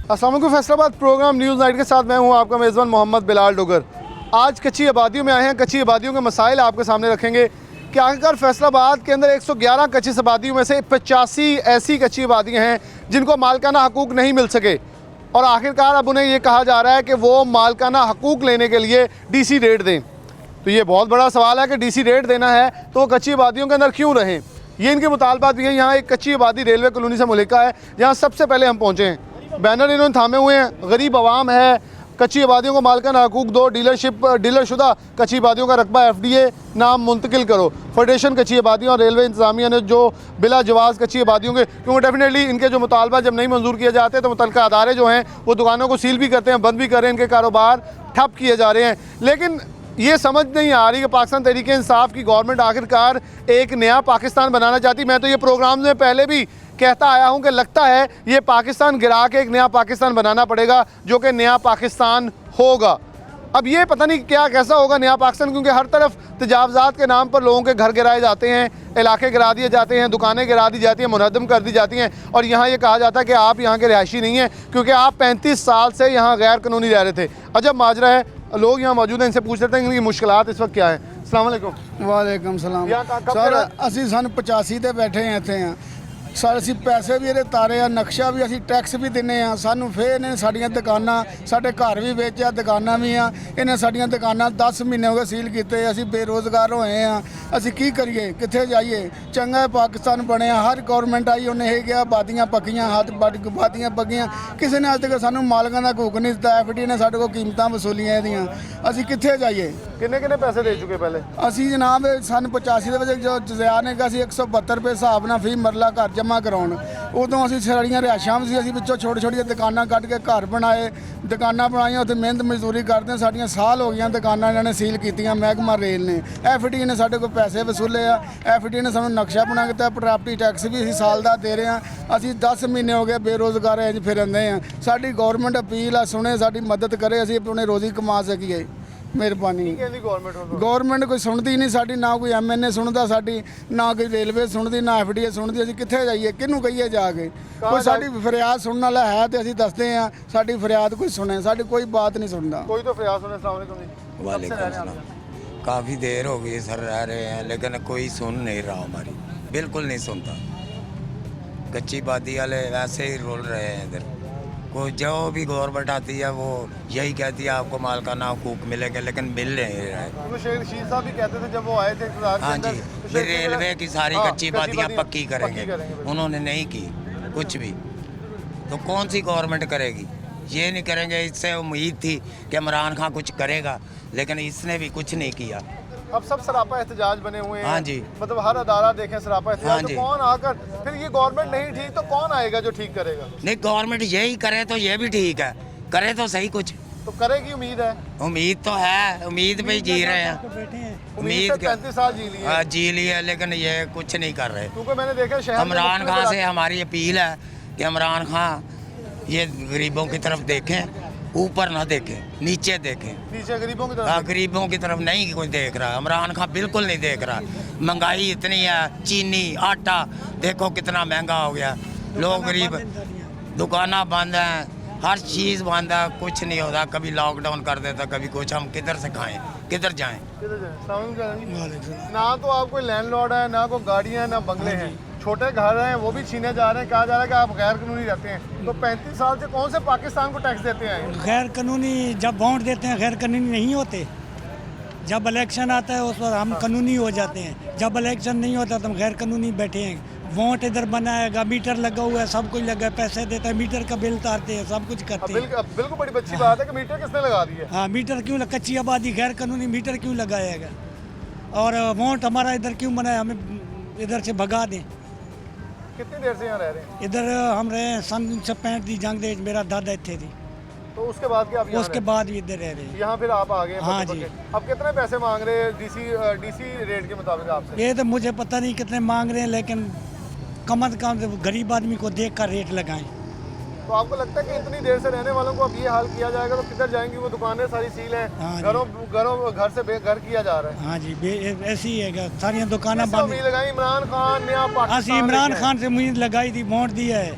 अस्सलाम वालेकुम। Faisalabad programme news night के साथ मैं हूं आपका मेज़बान मोहम्मद बिलाल डोगर। आज कच्ची आबादियों में आए हैं, कच्ची आबादियों के मसाइल आपके सामने रखेंगे कि आखिरकार फैसलाबाद के अंदर 111 कच्ची आबादियों में से 85 ऐसी कच्ची आबादियाँ हैं जिनको मालकाना हकूक़ नहीं मिल सके और आखिरकार अब उन्हें ये कहा जा रहा है कि वो मालकाना हकूक़ लेने के लिए DC रेट दें। तो ये बहुत बड़ा सवाल है कि DC रेट देना है तो वो कच्ची आबादियों के अंदर क्यों रहें, ये इनके मुतालबात भी हैं। यहाँ एक कच्ची आबादी रेलवे कॉलोनी से मुल्का है जहाँ सबसे पहले हम पहुँचे हैं। बैनर इन्होंने थामे हुए हैं, गरीब आवाम है, कच्ची आबादियों को मालकाना हकूक़ दो, डीलरशुदा कच्ची आबादियों का रकबा FDA नाम मुंतकिल करो। फेडरेशन कच्ची आबादियों और रेलवे इंतज़ामिया ने जो बिला जवाज़ कच्ची आबादियों के, क्योंकि डेफिनेटली इनके जो मुतालबा जब नहीं मंजूर किए जाते तो मुतल्लिक़ा अदारे जो हैं वो दुकानों को सील भी करते हैं, बंद भी कर रहे हैं, इनके कारोबार ठप किए जा रहे हैं। लेकिन ये समझ नहीं आ रही कि पाकिस्तान तहरीक इंसाफ की गवर्नमेंट आखिरकार एक नया पाकिस्तान बनाना चाहती। मैं तो ये प्रोग्राम में पहले भी कहता आया हूं कि लगता है ये पाकिस्तान गिरा के एक नया पाकिस्तान बनाना पड़ेगा जो कि नया पाकिस्तान होगा। अब ये पता नहीं क्या कैसा होगा नया पाकिस्तान, क्योंकि हर तरफ तजावज़ात के नाम पर लोगों के घर गिराए जाते हैं, इलाके गिरा दिए जाते हैं, दुकानें गिरा दी जाती हैं, मुनहदम कर दी जाती हैं और यहाँ ये कहा जाता है कि आप यहाँ के रिहायशी नहीं हैं क्योंकि आप 35 साल से यहाँ गैर कानूनी रह रहे थे। अजब माजरा है। लोग यहाँ मौजूद हैं, इनसे पूछ लेते हैं इनकी मुश्किलात इस वक्त क्या है। अस्सलाम वालेकुम। वालेकुम सलाम सर, ਅਸੀਂ सन 85 ਤੇ ਬੈਠੇ ਹਾਂ ਇੱਥੇ ਆ ਸਰ। ਅਸੀਂ ਪੈਸੇ ਵੀ ਇਹਦੇ ਤਾਰੇ ਆ, ਨਕਸ਼ਾ ਵੀ, ਅਸੀਂ ਟੈਕਸ ਵੀ ਦਿੰਨੇ ਆ। ਸਾਨੂੰ ਫੇਰ ਨੇ ਸਾਡੀਆਂ ਦੁਕਾਨਾਂ, ਸਾਡੇ ਘਰ ਵੀ ਵੇਚਿਆ, ਦੁਕਾਨਾਂ ਵੀ ਆ। ਇਹਨੇ ਸਾਡੀਆਂ ਦੁਕਾਨਾਂ 10 ਮਹੀਨੇ ਹੋ ਗਏ ਸੀਲ ਕੀਤੇ। ਅਸੀਂ ਬੇਰੋਜ਼ਗਾਰ ਹੋਏ ਆ। ਅਸੀਂ ਕੀ ਕਰੀਏ, ਕਿੱਥੇ ਜਾਈਏ? ਚੰਗਾ ਪਾਕਿਸਤਾਨ ਬਣਿਆ, ਹਰ ਗਵਰਨਮੈਂਟ ਆਈ ਉਹਨੇ ਇਹ ਗਿਆ ਆਬਾਦੀਆਂ ਪੱਕੀਆਂ, ਹੱਥ ਆਬਾਦੀਆਂ ਪੱਕੀਆਂ। ਕਿਸੇ ਨੇ ਅੱਜ ਤੱਕ ਸਾਨੂੰ ਮਾਲਕਾਂ ਦਾ ਹਕੂਕ ਨਹੀਂ ਦਿੱਤਾ। FD ਨੇ ਸਾਡੇ ਕੋਲ ਕੀਮਤਾਂ ਵਸੂਲੀਆਂ ਇਹਦੀਆਂ। ਅਸੀਂ ਕਿੱਥੇ ਜਾਈਏ? किन्ने किन्ने पैसे दे चुके पहले? ਅਸੀਂ ਜਨਾਬ सन 85 ਦੇ ਵਿੱਚ ਜੋ ਜਜ਼ਿਆ ਨੇ ਕਿਹਾ ਸੀ 172 ਰੁਪਏ ਹਿਸਾਬ ਨਾਲ ਫੀ ਮਰਲਾ ਘਰ ਜਮ੍ਹਾਂ ਕਰਾਉਣ। ਉਦੋਂ ਅਸੀਂ ਸਾਰੀਆਂ ਰਿਹਾਇਸ਼ਾਂ ਵੀ ਸੀ, ਅਸੀਂ ਵਿੱਚੋਂ ਛੋਟੀਆਂ ਦੁਕਾਨਾਂ ਕੱਢ ਕੇ ਘਰ ਬਣਾਏ, ਦੁਕਾਨਾਂ ਬਣਾਈਆਂ, ਉੱਥੇ ਮਿਹਨਤ ਮਜ਼ਦੂਰੀ ਕਰਦੇ। ਸਾਡੀਆਂ ਸਾਲ ਹੋ ਗਈਆਂ ਦੁਕਾਨਾਂ ਇਹਨਾਂ ਨੇ ਸੀਲ ਕੀਤੀਆਂ। ਮਹਿਕਮਾ ਰੇਲ ਨੇ, FD ਨੇ ਸਾਡੇ ਕੋਲ ਪੈਸੇ ਵਸੂਲੇ ਆ। FD ਨੇ ਸਾਨੂੰ ਨਕਸ਼ਾ ਬਣਾ ਕੇ ਦਿੱਤਾ, ਪ੍ਰਾਪਰਟੀ ਟੈਕਸ ਵੀ ਅਸੀਂ ਸਾਲ ਦਾ ਦੇ ਰਹੇ ਹਾਂ। ਅਸੀਂ 10 ਮਹੀਨੇ ਹੋ ਗਏ ਬੇਰੋਜ਼ਗਾਰ ਇੰਝ ਫਿਰਦੇ ਹਾਂ। ਸਾਡੀ ਗੌਰਮੈਂਟ ਅਪੀਲ ਆ, ਸੁਣੇ, ਸਾਡੀ ਮਦਦ ਕਰੇ, ਅਸੀਂ ਆਪਣੇ ਰੋਜ਼ੀ ਕਮਾ ਸਕੀਏ। ਮਿਹਰਬਾਨੀ। ਗੌਰਮੈਂਟ ਕੋਈ ਸੁਣਦੀ ਨਹੀਂ ਸਾਡੀ, ਨਾ ਕੋਈ MNA ਸੁਣਦਾ ਸਾਡੀ, ਨਾ ਕੋਈ ਰੇਲਵੇ ਸੁਣਦੀ, ਨਾ FDA ਸੁਣਦੀ। ਅਸੀਂ ਕਿੱਥੇ ਜਾਈਏ, ਕਿਹਨੂੰ ਕਹੀਏ ਜਾ ਕੇ? ਕੋਈ ਸਾਡੀ ਫਰਿਆਦ ਸੁਣਨ ਵਾਲਾ ਹੈ ਤੇ ਅਸੀਂ ਦੱਸਦੇ ਹਾਂ, ਸਾਡੀ ਫਰਿਆਦ ਕੋਈ ਸੁਣੇ, ਸਾਡੀ ਕੋਈ ਬਾਤ नहीं सुनता। कोई तो फरियाद सुने। अस्सलाम वालेकुम जी। वालेकुम सलाम। काफ़ी देर हो गई सर रह रहे हैं लेकिन कोई सुन नहीं रहा, हमारी बिल्कुल नहीं सुनता। कच्ची बादी वाले वैसे ही रोल रहे हैं इधर। कोई जो भी गवर्नमेंट आती है वो यही कहती है आपको मालकाना हकूक मिलेंगे, लेकिन मिल नहीं रहा है। शेख शीर साहब भी कहते थे जब वो आए थे इक़्तिदार के हाँ अंदर, जी, तो फिर शेख रेलवे की सारी हाँ, कच्ची बादियाँ पक्की करेंगे, उन्होंने नहीं की कुछ भी। तो कौन सी गवर्नमेंट करेगी? ये नहीं करेंगे। इससे उम्मीद थी कि इमरान खान कुछ करेगा, लेकिन इसने भी कुछ नहीं किया। अब सब सरापा एहतजाज बने हुए हैं। हाँ जी, मतलब हर अदारा देखें सरापा एहतजाज। हाँ तो जी। कौन आकर फिर ये गवर्नमेंट नहीं ठीक तो कौन आएगा जो ठीक करेगा? नहीं गवर्नमेंट यही करे तो ये भी ठीक है, करे तो सही कुछ। तो करेगी, उम्मीद है। उम्मीद तो है, उम्मीद पे ही जी रहे हैं। उम्मीद से 35 साल जी लिए। हाँ, जी ली है, लेकिन ये कुछ नहीं कर रहे। क्योंकि मैंने देखा शहर में इमरान खान से हमारी अपील है कि इमरान खान ये गरीबों की तरफ देखें, ऊपर ना देखें, नीचे देखें। नीचे गरीबों की हाँ, तरफ। गरीबों की तरफ नहीं कोई देख रहा। इमरान खान बिल्कुल नहीं देख रहा। महंगाई इतनी है, चीनी आटा देखो कितना महंगा हो गया। लोग गरीब, दुकाना बंद हैं, हर चीज़ बंद है, कुछ नहीं होता। कभी लॉकडाउन कर देता, कभी कुछ। हम किधर से खाएं, किधर जाएं? ना तो आप कोई लैंडलॉर्ड है, ना कोई गाड़ियाँ हैं, ना बंगले हैं, छोटे घर हैं वो भी छीने जा रहे हैं। कहा जा रहा है कि आप गैर कानूनी रहते हैं। तो 35 साल से कौन से पाकिस्तान को टैक्स देते हैं? गैर कानूनी जब वोट देते हैं गैर कानूनी नहीं होते। जब इलेक्शन आता है उस पर हम कानूनी हो जाते हैं। जब इलेक्शन नहीं होता तो हम गैर कानूनी बैठे हैं। वोट इधर बनाएगा, मीटर लगा हुआ है, सब कुछ लगा है, पैसे देता है, मीटर का बिल उतारते हैं, सब कुछ करते हैं। बिल्कुल बड़ी अच्छी बात है कि मीटर किसने लगा दिया? हाँ, मीटर क्यों कच्ची आबादी गैर कानूनी मीटर क्यों लगाएगा? और वोट हमारा इधर क्यों बनाए? हमें इधर से भगा दें। कितनी देर से यहाँ रह रहे हैं? इधर हम रहे हैं सन 1965 की जंग दे, मेरा दादा इतने थी। तो उसके बाद क्या? उसके बाद भी इधर रह रहे हैं। यहाँ फिर आप आ गए? हाँ जी। अब कितने पैसे मांग रहे हैं डीसी रेट के मुताबिक आपसे? ये तो मुझे पता नहीं कितने मांग रहे हैं, लेकिन कम से कम गरीब आदमी को देख कर रेट लगाएं। तो आपको लगता है कि इतनी देर से रहने वालों को अब ये हाल किया जाएगा तो किधर जाएंगी? वो दुकानें सारी सील हैं। हाँ, घरों घर से बेघर किया जा रहा है। हाँ जी, ऐसी ही है, सारी दुकानें बंद। उम्मीद लगाई इमरान खान ने आप असि इमरान खान से उम्मीद लगाई थी, वोट दिया है,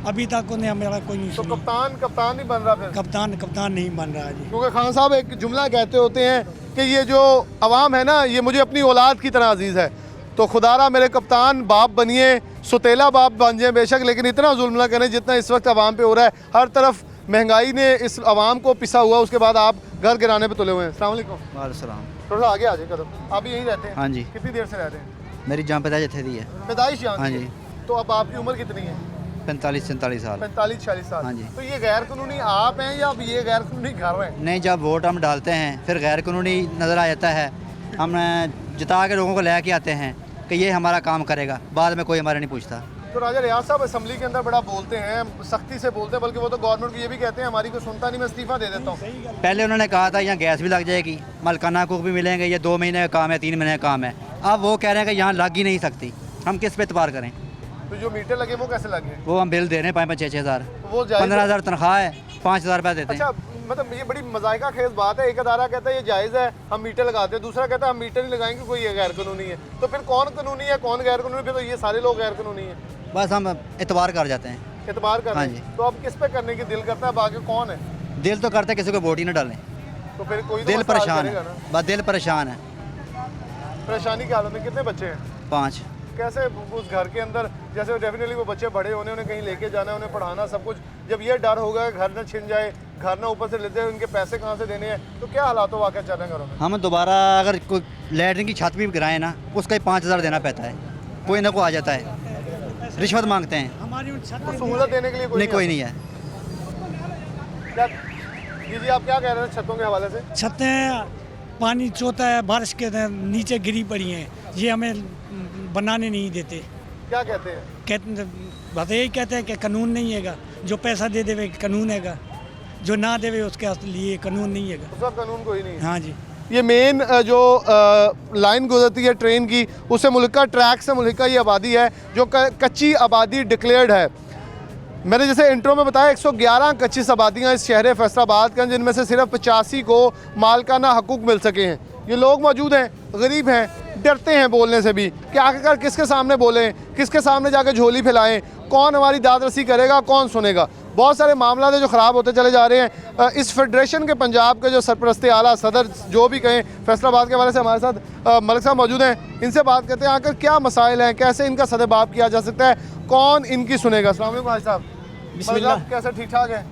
अभी तक उन्हें हमारा कोई नहीं तो सुनी। कप्तान नहीं बन रहा फिर? कप्तान नहीं बन रहा जी। क्योंकि खान साहब एक जुमला कहते होते हैं कि ये जो अवाम है ना, ये मुझे अपनी औलाद की तरह अजीज़ है, तो खुदारा मेरे कप्तान बाप बनिए, सुतेला बाप बन जाए बेशक, लेकिन इतना जुल्म ना करें जितना इस वक्त अवाम पे हो रहा है। हर तरफ महंगाई ने इस अवाम को पिसा हुआ, उसके बाद आप घर गिराने पे तुले हुए हैं। अस्सलाम वालेकुम। वालेकुम। थोड़ा सा आगे आ जाए कदम। आप भी यहीं रहते हैं? हाँ जी। कितनी देर से रहते हैं? मेरी जहाँ पैदा थे दी है पैदाइश यहाँ हाँ की जी। है। तो अब आपकी उम्र कितनी है? 45-47 साल। 45-46 साल। हाँ जी। तो ये गैर कानूनी आप हैं या अब ये गैर कानूनी घर हैं? नहीं, जब वोट हम डालते हैं फिर गैर कानूनी नज़र आ जाता है, हम जिता के लोगों को ले के आते हैं कि ये हमारा काम करेगा, बाद में कोई हमारा नहीं पूछता। तो राजा रियाज साहब असम्बली के अंदर बड़ा बोलते हैं, सख्ती से बोलते हैं, बल्कि वो तो गवर्नमेंट को ये भी कहते हैं हमारी कोई सुनता नहीं, मैं इस्तीफा दे देता हूँ। पहले उन्होंने कहा था यहाँ गैस भी लग जाएगी, मलकाना को भी मिलेंगे, ये 2 महीने का काम है, 3 महीने का काम है। अब वो कह रहे हैं कि यहाँ लग ही नहीं सकती, हम किस पे एतबार करें? तो जो मीटर लगे वो कैसे लगे? वो हम बिल दे रहे हैं 5-6 हज़ार, वो जायज़ है? 15,000 तनख्वाह है, 5,000 रुपये देते हैं। अच्छा, मतलब ये बड़ी मजायका खेज बात है। एक अदारा कहता है ये जायज़ है, हम मीटर लगाते हैं, दूसरा कहता है हम मीटर नहीं लगाएंगे, कोई ये गैर कानूनी है। तो फिर कौन कानूनी है कौन गैर कानूनी? फिर तो ये सारे लोग गैर कानूनी है। बस हम एतबार कर जाते हैं। एतबार कर हाँ रहे जी। हैं। तो अब किस पे करने की दिल करता है? बाकी कौन है? दिल तो करते किसी को वोट ही ना डालें, तो फिर कोई तो दिल मसला हल परेशान करेगा है, ना। बस दिल परेशान है। परेशानी की हालत में कितने बच्चे हैं? 5। कैसे उस घर के अंदर, जैसे डेफिनेटली वो बच्चे बड़े होने, उन्हें कहीं लेके जाना है, उन्हें पढ़ाना सब कुछ, जब ये डर होगा घर न छिन जाए, घर ना ऊपर से लेते हैं, उनके पैसे कहाँ से देने हैं, तो क्या हालात वाक़ चल रहे हैं घरों में? हम दोबारा अगर कोई लैटरिन की छत भी गिराएं ना, उसका ही 5,000 देना पड़ता है, कोई ना कोई आ जाता है, रिश्वत मांगते हैं। हमारी उन छत तो सहूलत देने के लिए नहीं, कोई नहीं है। क्या जी आप क्या कह रहे हैं छतों के हवाले से? छतें पानी चोता है, बारिश के नीचे गिरी पड़ी हैं, ये हमें बनाने नहीं देते। क्या कहते हैं? कहते बस यही कहते हैं कि कानून नहीं हैगा, जो पैसा दे देवे कानून हैगा, जो ना देवे उसके लिए कानून नहीं हैगा। उसका कानून कोई नहीं है। हाँ जी। ये मेन जो लाइन गुजरती है ट्रेन की, उससे मुल्का ट्रैक से मुल्का ये आबादी है जो कच्ची आबादी डिक्लेयर्ड है। मैंने जैसे इंट्रो में बताया 111 कच्ची आबादियाँ इस शहर फैसलाबाद के, जिनमें से सिर्फ 85 को मालकाना हकूक़ मिल सके हैं। ये लोग मौजूद हैं, गरीब हैं, डरते हैं बोलने से भी कि आखिरकार किसके सामने बोलें, किसके सामने जाके झोली फैलाएं, कौन हमारी दाद रसी करेगा, कौन सुनेगा। बहुत सारे मामला है जो ख़राब होते चले जा रहे हैं। इस फेडरेशन के पंजाब के जो सरपरस्ती आला सदर जो भी कहें, फैसलाबाद के हवाले से हमारे साथ मलिक साहब मौजूद हैं, इनसे बात करते हैं आखिर क्या मसाइल हैं, कैसे इनका सदेबाब किया जा सकता है, कौन इनकी सुनेगा। अस्सलाम वालेकुम हाजी साहब। मलिक साहब कैसे ठीक ठाक है?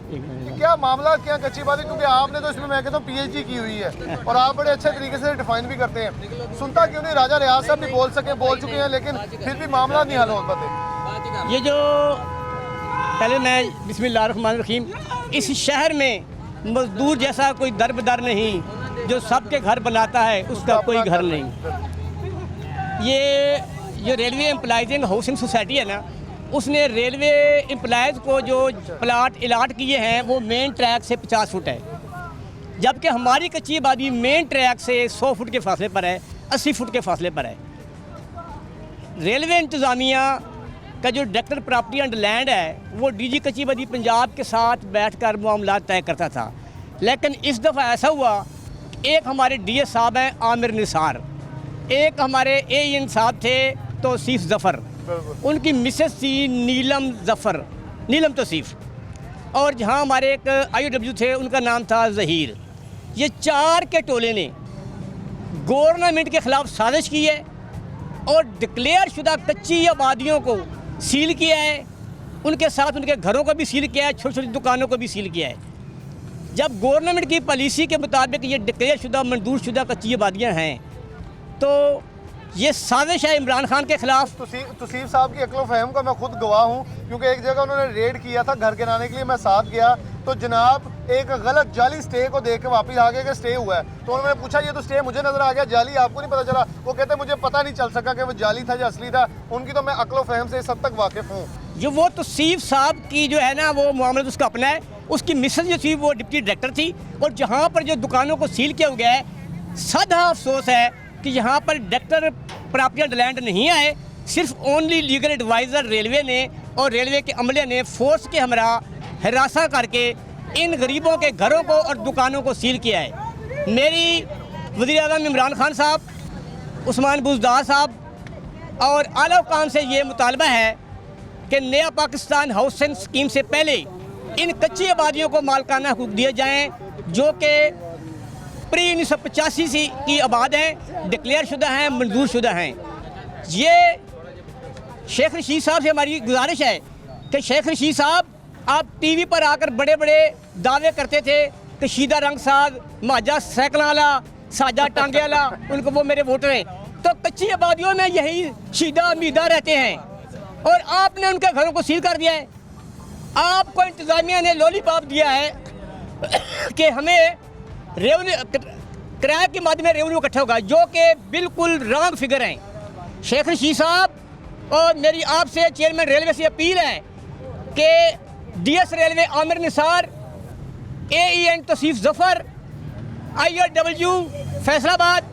क्या मामला क्या कच्ची बात है? क्योंकि आपने तो इसमें मैं कहता हूँ PhD की हुई है और आप बड़े अच्छे तरीके से डिफाइन भी करते हैं। सुनता क्यों नहीं? राजा रियाज साहब भी बोल चुके हैं, लेकिन फिर भी मामला नहीं हल हो पाते। ये जो पहले मैं बिस्मिल्लाहिर्रहमानिर्रहीम, इस शहर में मजदूर जैसा कोई दरबदर नहीं, जो सबके घर बनाता है उसका कोई घर नहीं। ये जो रेलवे एम्प्लॉइजिंग हाउसिंग सोसाइटी है ना, उसने रेलवे एम्प्लॉयज़ को जो प्लाट अलाट किए हैं वो मेन ट्रैक से 50 फुट है, जबकि हमारी कच्ची आबादी मेन ट्रैक से 100 फुट के फासले पर है, 80 फुट के फासले पर है। रेलवे इंतज़ामिया का जो डायरेक्टर प्रॉपर्टी एंड लैंड है वो DG कच्ची आबादी पंजाब के साथ बैठकर मामला तय करता था, लेकिन इस दफ़ा ऐसा हुआ, एक हमारे DS साहब हैं आमिर निसार, एक हमारे AN साहब थे तौसीफ़ ज़फ़र, उनकी मिसेस थी नीलम तौसीफ़, और जहाँ हमारे एक IOW थे उनका नाम था ज़हीर। ये 4 के टोले ने गवर्नमेंट के ख़िलाफ़ साजिश की है और डिक्लेयर शुदा कच्ची आबादियों को सील किया है, उनके साथ उनके घरों को भी सील किया है, छोटी छोटी दुकानों को भी सील किया है। जब गवर्नमेंट की पॉलिसी के मुताबिक ये डिक्लेयर शुदा मंजूर शुदा कच्ची आबादियाँ हैं, तो ये साजिश है इमरान खान के खिलाफ। तौसीफ़ साहब की अक्ल फहम का मैं खुद गवाह हूँ, क्योंकि एक जगह उन्होंने रेड किया था घर गिराने के लिए, मैं साथ गया, तो जनाब एक गलत जाली स्टे को देख के वापस आ गए कि स्टे हुआ है। तो उन्होंने पूछा ये तो स्टे मुझे नजर आ गया, जाली आपको नहीं पता चला? वो कहते मुझे पता नहीं चल सका कि वो जाली था या असली था। उनकी तो मैं अक्ल फहम से इस हद तक वाकिफ़ हूँ। जो वो तौसीफ़ साहब की जो है ना वो मामला उसका अपना है, उसकी मिसेज जो थी वो डिप्टी डायरेक्टर थी, और जहाँ पर जो दुकानों को सील किया गया है, सदा अफसोस है कि यहाँ पर डायरेक्टर प्रॉपर्टी एंड लैंड नहीं आए, सिर्फ ओनली लीगल एडवाइज़र रेलवे ने और रेलवे के अमले ने फोर्स के हमरा हिरासा करके इन गरीबों के घरों को और दुकानों को सील किया है। मेरी वज़ीर-ए-आज़म इमरान खान साहब, उस्मान बुज़दार साहब और आला हुकाम से ये मुतालबा है कि नया पाकिस्तान हाउसिंग स्कीम से पहले इन कच्ची आबादियों को मालकाना हकूक दिए जाएँ जो कि प्री 1985 की आबाद हैं, डिक्लेयर शुदा हैं, मंजूर शुदा हैं। ये शेख रशीद साहब से हमारी गुजारिश है कि शेख रशीद साहब, आप टीवी पर आकर बड़े बड़े दावे करते थे कि शीदा रंग साहब, माजा सैकल वाला, साजा टांगे वाला, उनको वो मेरे वोटर हैं। तो कच्ची आबादियों में यही शीदा मीदा रहते हैं और आपने उनके घरों को सील कर दिया है। आपको इंतज़ामिया ने लॉलीपॉप दिया है कि हमें रेवन्यू किराए के माध्यम में रेवन्यू इकट्ठा होगा, जो कि बिल्कुल रॉन्ग फिगर हैं। शेख रशीद साहब और मेरी आपसे चेयरमैन रेलवे से अपील है कि DS railway Amir Nisar, AEN Tauseef Zafar, IRW Faisalabad,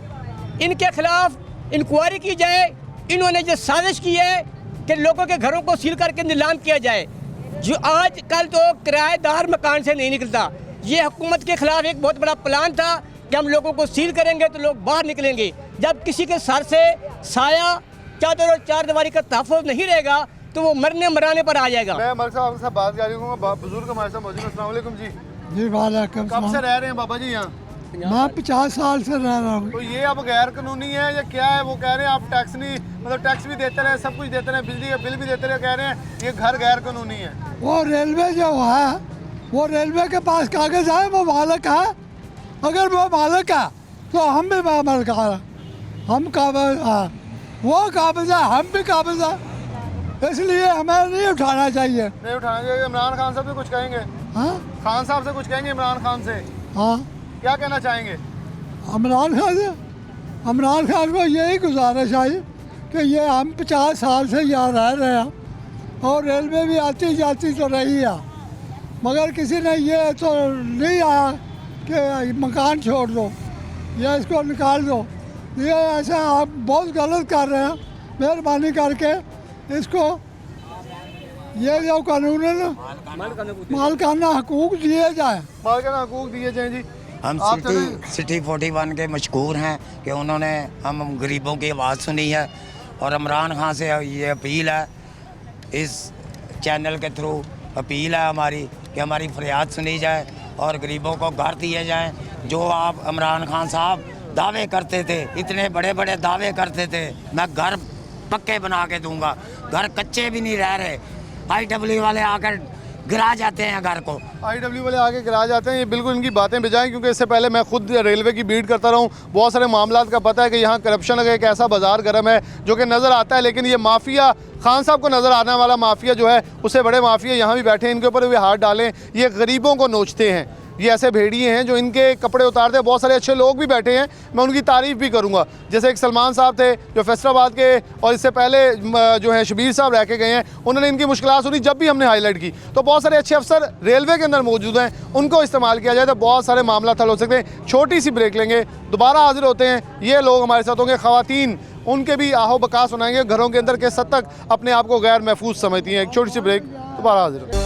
इनके खिलाफ इंक्वायरी की जाए। इन्होंने जो साजिश की है कि लोगों के घरों को सील करके नीलाम किया जाए। जो आज कल तो किराएदार मकान से नहीं निकलता। ये हुकूमत के खिलाफ एक बहुत बड़ा प्लान था कि हम लोगों को सील करेंगे तो लोग बाहर निकलेंगे। जब किसी के सर से साया, चादर और चार दीवारी का तहफ़्फ़ुज़ नहीं रहेगा तो वो मरने मराने पर आ जाएगा। मैं मलिक साहब आपके साथ बात जारी रखूँगा। बुजुर्ग हमारे साथ मौजूद हैं। अस्सलाम वालेकुम जी। जी वालेकुम कब से सलाम। रह रहे हैं बाबा जी यहाँ? मैं 50 साल से रह रहा हूँ। तो ये अब गैर कानूनी है या क्या है? वो कह रहे हैं आप टैक्स नहीं, मतलब टैक्स भी देते रहे, सब कुछ देते रहे, बिजली का बिल भी देते रहे, कह रहे हैं ये घर गैर कानूनी है। वो रेलवे जो है, वो रेलवे के पास कागज है, वो मालिक है। अगर वो मालिक है तो हम भी मालिक है, हम काबिज हैं, वो काबिज है, हम भी काबिज है। इसलिए हमें नहीं उठाना चाहिए। नहीं उठाना चाहिए। इमरान खान साहब से कुछ कहेंगे? हाँ खान साहब से कुछ कहेंगे? इमरान खान से हाँ, क्या कहना चाहेंगे? इमरान खान को यही गुजारिश आई कि ये हम 50 साल से यहाँ रह रहे हैं और रेलवे भी आती जाती तो रही है, मगर किसी ने ये तो नहीं आया कि मकान छोड़ दो या इसको निकाल दो। ये ऐसा आप बहुत गलत कर रहे हैं। मेहरबानी करके इसको ये जो कानूनन मालकाना हकूक दिए जाए। मालकाना हकूक दिए जाएं जी। हम आप सिटी 41 के मशहूर हैं कि उन्होंने हम गरीबों की आवाज़ सुनी है और इमरान खान से ये अपील है, इस चैनल के थ्रू अपील है हमारी कि हमारी फरियाद सुनी जाए और गरीबों को घर दिए जाएं। जो आप इमरान खान साहब दावे करते थे, इतने बड़े बड़े दावे करते थे, मैं घर पक्के बना के दूंगा, घर कच्चे भी नहीं रह रहे। IW वाले आकर गिरा जाते हैं घर को। IW वाले आके गिरा जाते हैं। ये बिल्कुल इनकी बातें बेजाएं, क्योंकि इससे पहले मैं खुद रेलवे की बीट करता रहा हूँ। बहुत सारे मामलात का पता है कि यहाँ करप्शन का एक ऐसा बाजार गर्म है जो कि नज़र आता है, लेकिन ये माफिया, खान साहब को नज़र आने वाला माफिया जो है, उससे बड़े माफिया यहाँ भी बैठे हैं। इनके ऊपर भी हाथ डालें। ये गरीबों को नोचते हैं। ये ऐसे भेड़िए हैं जो इनके कपड़े उतारते हैं। बहुत सारे अच्छे लोग भी बैठे हैं, मैं उनकी तारीफ़ भी करूँगा। जैसे एक सलमान साहब थे जो फैसलाबाद के, और इससे पहले जो है शबीर साहब रह के गए हैं, उन्होंने इनकी मुश्किलात सुनी जब भी हमने हाईलाइट की। तो बहुत सारे अच्छे अफसर रेलवे के अंदर मौजूद हैं, उनको इस्तेमाल किया जाए तो बहुत सारे मामला हल हो सकते हैं। छोटी सी ब्रेक लेंगे, दोबारा हाजिर होते हैं। ये लोग हमारे साथ होंगे, ख़वातीन, उनके भी आहो बका सुनाएंगे घरों के अंदर किस हद तक अपने आप को गैर महफूज समझती हैं। एक छोटी सी ब्रेक, दोबारा हाजिर होते हैं।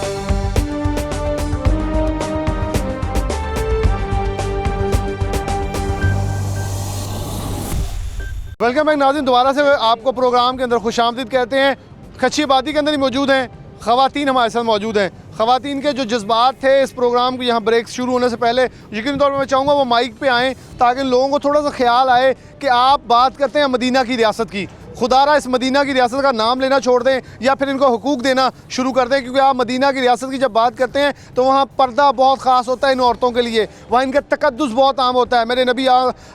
वेलकम बैक नाज़रीन, दोबारा से आपको प्रोग्राम के अंदर खुशामदीद कहते हैं। कच्ची आबादी के अंदर ही मौजूद हैं, ख़वातीन हमारे साथ मौजूद हैं। ख़वातीन के जो जज्बात थे इस प्रोग्राम को यहाँ ब्रेक शुरू होने से पहले, यकीनी तौर पर मैं चाहूँगा वो माइक पे आएँ ताकि लोगों को थोड़ा सा ख्याल आए कि आप बात करते हैं मदीना की रियासत की। खुदारा इस मदीना की रियासत का नाम लेना छोड़ दें या फिर इनको हुकूक देना शुरू कर दें, क्योंकि आप मदीना की रियासत की जब बात करते हैं तो वहाँ पर्दा बहुत ख़ास होता है इन औरतों के लिए, वहाँ इनका तकद्दुस बहुत आम होता है। मेरे नबी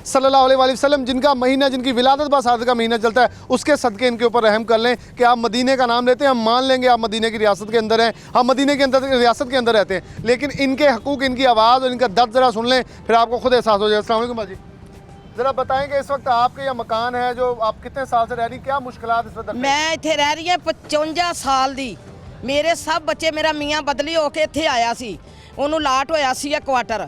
सल्लल्लाहु अलैहि वसल्लम जिनका महीना, जिनकी विलादत बासादत का महीना चलता है, उसके सदक़े इनके ऊपर रहम कर लें कि आप मदीने का नाम लेते हैं, हम मान लेंगे आप मदीने की रियासत के अंदर हैं, हम मदीने के अंदर रियासत के अंदर रहते हैं, लेकिन इनके हकूक़, इनकी आवाज़ और इनका दर्द ज़रा सुन लें, फिर आपको खुद एहसास हो जाए। अस्सलाम वालेकुम बाजी, ज़रा बताएं कि इस वक्त आपके यहाँ मकान है जो आप कितने साल से रह रही, क्या मुश्किलात इस वक्त? मैं इत्थे रह रही ਹਾਂ 55 ਸਾਲ ਦੀ। ਮੇਰੇ ਸਭ ਬੱਚੇ, ਮੇਰਾ ਮੀਆਂ ਬਦਲੀ ਹੋ ਕੇ ਇੱਥੇ ਆਇਆ ਸੀ, ਉਹਨੂੰ ਲਾਟ ਹੋਇਆ ਸੀ ਕੁਆਟਰ।